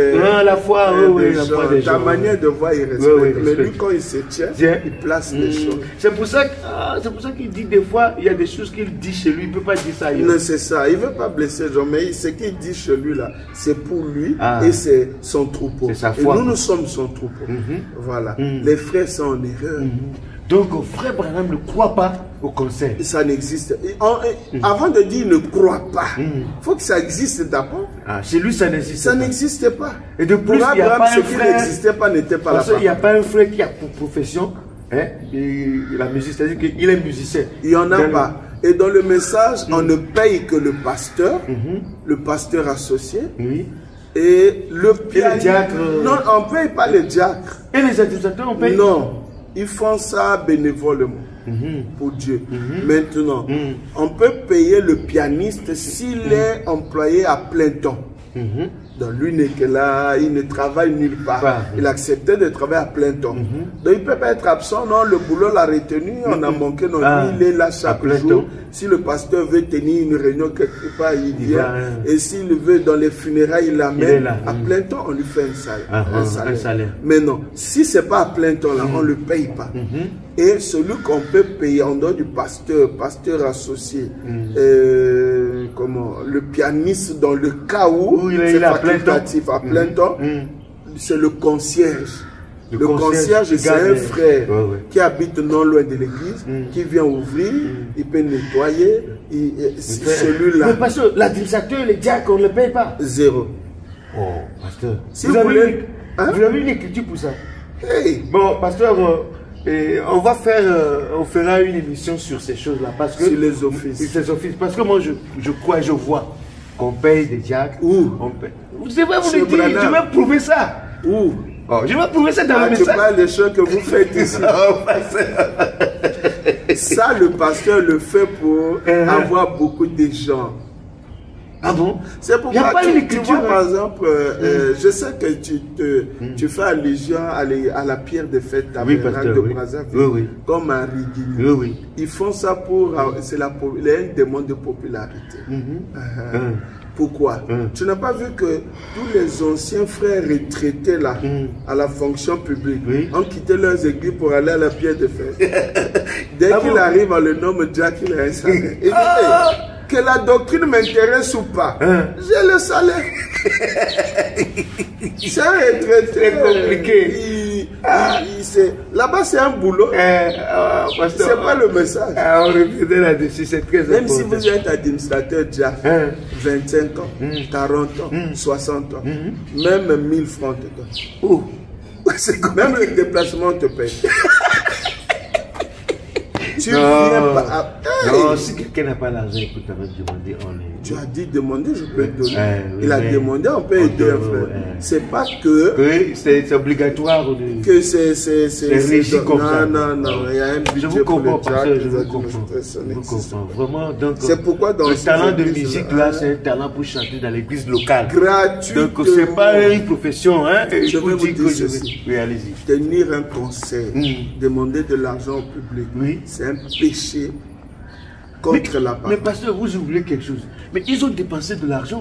la foi, oui, la foi des gens. Ta manière de voir, il respecte. Oui, mais lui, quand il se tient, il place les choses. C'est pour ça qu'il dit des fois, il y a des choses qu'il dit chez lui, il ne peut pas dire ça ailleurs. Non, c'est ça. Il ne veut pas blesser les gens, mais ce qu'il dit chez lui, là, c'est pour lui et c'est son troupeau. C'est sa foi. Et nous sommes son troupeau. Voilà. Les frères sont en erreur. Donc, frère Branham ne croit pas au conseil. Ça n'existe. Avant de dire ne croit pas, il faut que ça existe d'abord. Chez lui, ça n'existe pas. Ça n'existait pas. Et de plus, il n'y a pas un frère. Ce qui n'existait pas n'était pas là. Il n'y a pas un frère qui a pour profession la musique, c'est-à-dire qu'il est musicien. Il n'y en a pas. Et dans le message, on ne paye que le pasteur associé. Oui. Et le pianiste. Non, on ne paye pas les diacres. Et les administrateurs, on paye? Non. Ils font ça bénévolement pour Dieu. Maintenant, on peut payer le pianiste s'il est employé à plein temps. Donc lui n'est que là, il ne travaille nulle part. Il acceptait de travailler à plein temps. Donc il ne peut pas être absent. Non, le boulot l'a retenu, on a manqué. Non, lui, il est là chaque jour. Si le pasteur veut tenir une réunion quelque part, il vient. Et s'il veut dans les funérailles, il l'amène. À plein temps, on lui fait un salaire. Mais non, si ce n'est pas à plein temps, là, on ne le paye pas. Et celui qu'on peut payer en dehors du pasteur associé, le pianiste dans le cas où c'est facultatif à plein temps, c'est le concierge. Le concierge, c'est un frère qui habite non loin de l'église, qui vient ouvrir, il peut nettoyer, celui-là. Mais parce que l'administrateur, les diacres, on ne le paye pas. Zéro. Oh, pasteur. Si vous voulez, vous avez une écriture pour ça? Hey. Bon, pasteur, on fera une émission sur ces choses-là. Parce que, sur les offices. Parce que moi, je crois et je vois qu'on paye des diacres. Où? On paye. C'est vrai, vous le dites, je vais prouver ça. Où? Oh, je vais prouver ça dans le message. Tu parles des choses que vous faites ici. Ça, le pasteur le fait pour avoir beaucoup de gens. Ah bon? C'est pourquoi tu vois, par exemple, je sais que tu fais allusion à la pierre de fête de Brazzaville, comme un Rigini. Ils font ça pour... C'est un demande de popularité. Pourquoi? Tu n'as pas vu que tous les anciens frères retraités là, à la fonction publique, ont quitté leurs églises pour aller à la pierre de fête. Dès qu'il arrive, on le nomme Jack, il a un salaire. Il dit, que la doctrine m'intéresse ou pas, j'ai le salaire. C'est un retraité compliqué. Là-bas, c'est un boulot. C'est pas le message. On reviendra là-dessus, c'est très important. Même si vous êtes administrateur déjà, 25 ans, 40 ans, 60 ans, même 1000 francs te donnent. Même le déplacement te paye. Tu viens pas. Non, si quelqu'un n'a pas l'argent, écoute, tu vas demander, Tu as dit demander, je peux donner. Il a demandé, on peut aider un frère. C'est pas que. C'est obligatoire. Que c'est régi comme ça. Non, il y a un budget. Je vous comprends, parce que je vous comprends. Vraiment, donc. C'est pourquoi dans le talent de musique, là, c'est un talent pour chanter dans l'église locale. Gratuit. Donc, c'est pas une profession, hein. Je veux vous dire ceci. Oui, allez-y. Tenir un conseil, demander de l'argent au public, c'est un péché contre la parole. Mais pasteur, vous oubliez quelque chose. Mais ils ont dépensé de l'argent.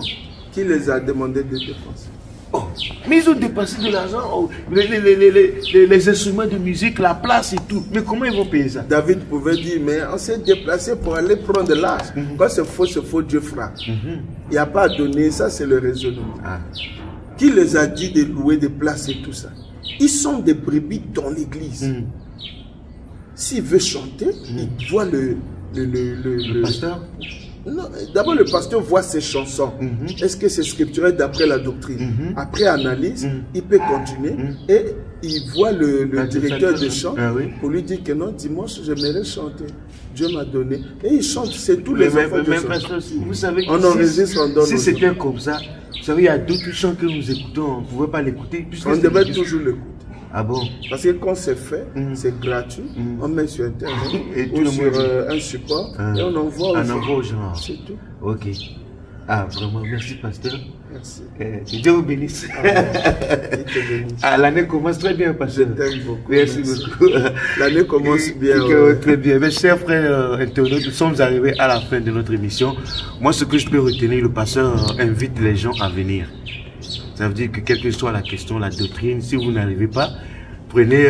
Qui les a demandé de dépenser? Oh, mais ils ont dépensé de l'argent, les instruments de musique, la place et tout. Mais comment ils vont payer ça? David pouvait dire, mais on s'est déplacé pour aller prendre de l'argent. Quand c'est faux, Dieu fera. Il n'y a pas à donner, ça c'est le raisonnement. Qui les a dit de louer des places et tout ça? Ils sont des brebis dans l'église. S'il veut chanter, il voit le pasteur. Non, d'abord le pasteur voit ses chansons. Est-ce que c'est scripturel d'après la doctrine? Après analyse, il peut continuer et il voit le directeur de chant pour lui dire que non, dimanche j'aimerais chanter. Dieu m'a donné. Et il chante, c'est tous les enfants de pasteur. Vous savez, on enregistre, on donne. Si c'était comme ça, vous savez, il y a d'autres chants que nous écoutons, on ne pouvait pas l'écouter. On devait toujours l'écouter. Ah bon? Parce que quand c'est fait, c'est gratuit, on met sur Internet ou sur un support et on envoie aux gens. C'est tout. Ok. Ah, vraiment, merci pasteur. Merci. Que Dieu vous bénisse. L'année commence très bien, pasteur. Je t'aime beaucoup. Merci beaucoup. L'année commence bien. Très bien. Mes chers frères internautes, nous sommes arrivés à la fin de notre émission. Moi, ce que je peux retenir, le pasteur invite les gens à venir. Ça veut dire que quelle que soit la question, la doctrine, si vous n'arrivez pas, prenez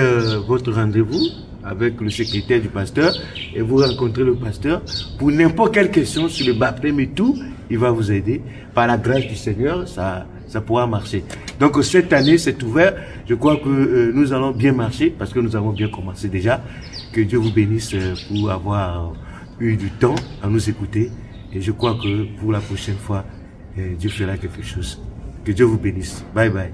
votre rendez-vous avec le secrétaire du pasteur et vous rencontrez le pasteur pour n'importe quelle question sur le baptême et tout, il va vous aider. Par la grâce du Seigneur, ça pourra marcher. Donc cette année, c'est ouvert. Je crois que nous allons bien marcher parce que nous avons bien commencé déjà. Que Dieu vous bénisse pour avoir eu du temps à nous écouter. Et je crois que pour la prochaine fois, Dieu fera quelque chose. Que Dieu vous bénisse. Bye bye.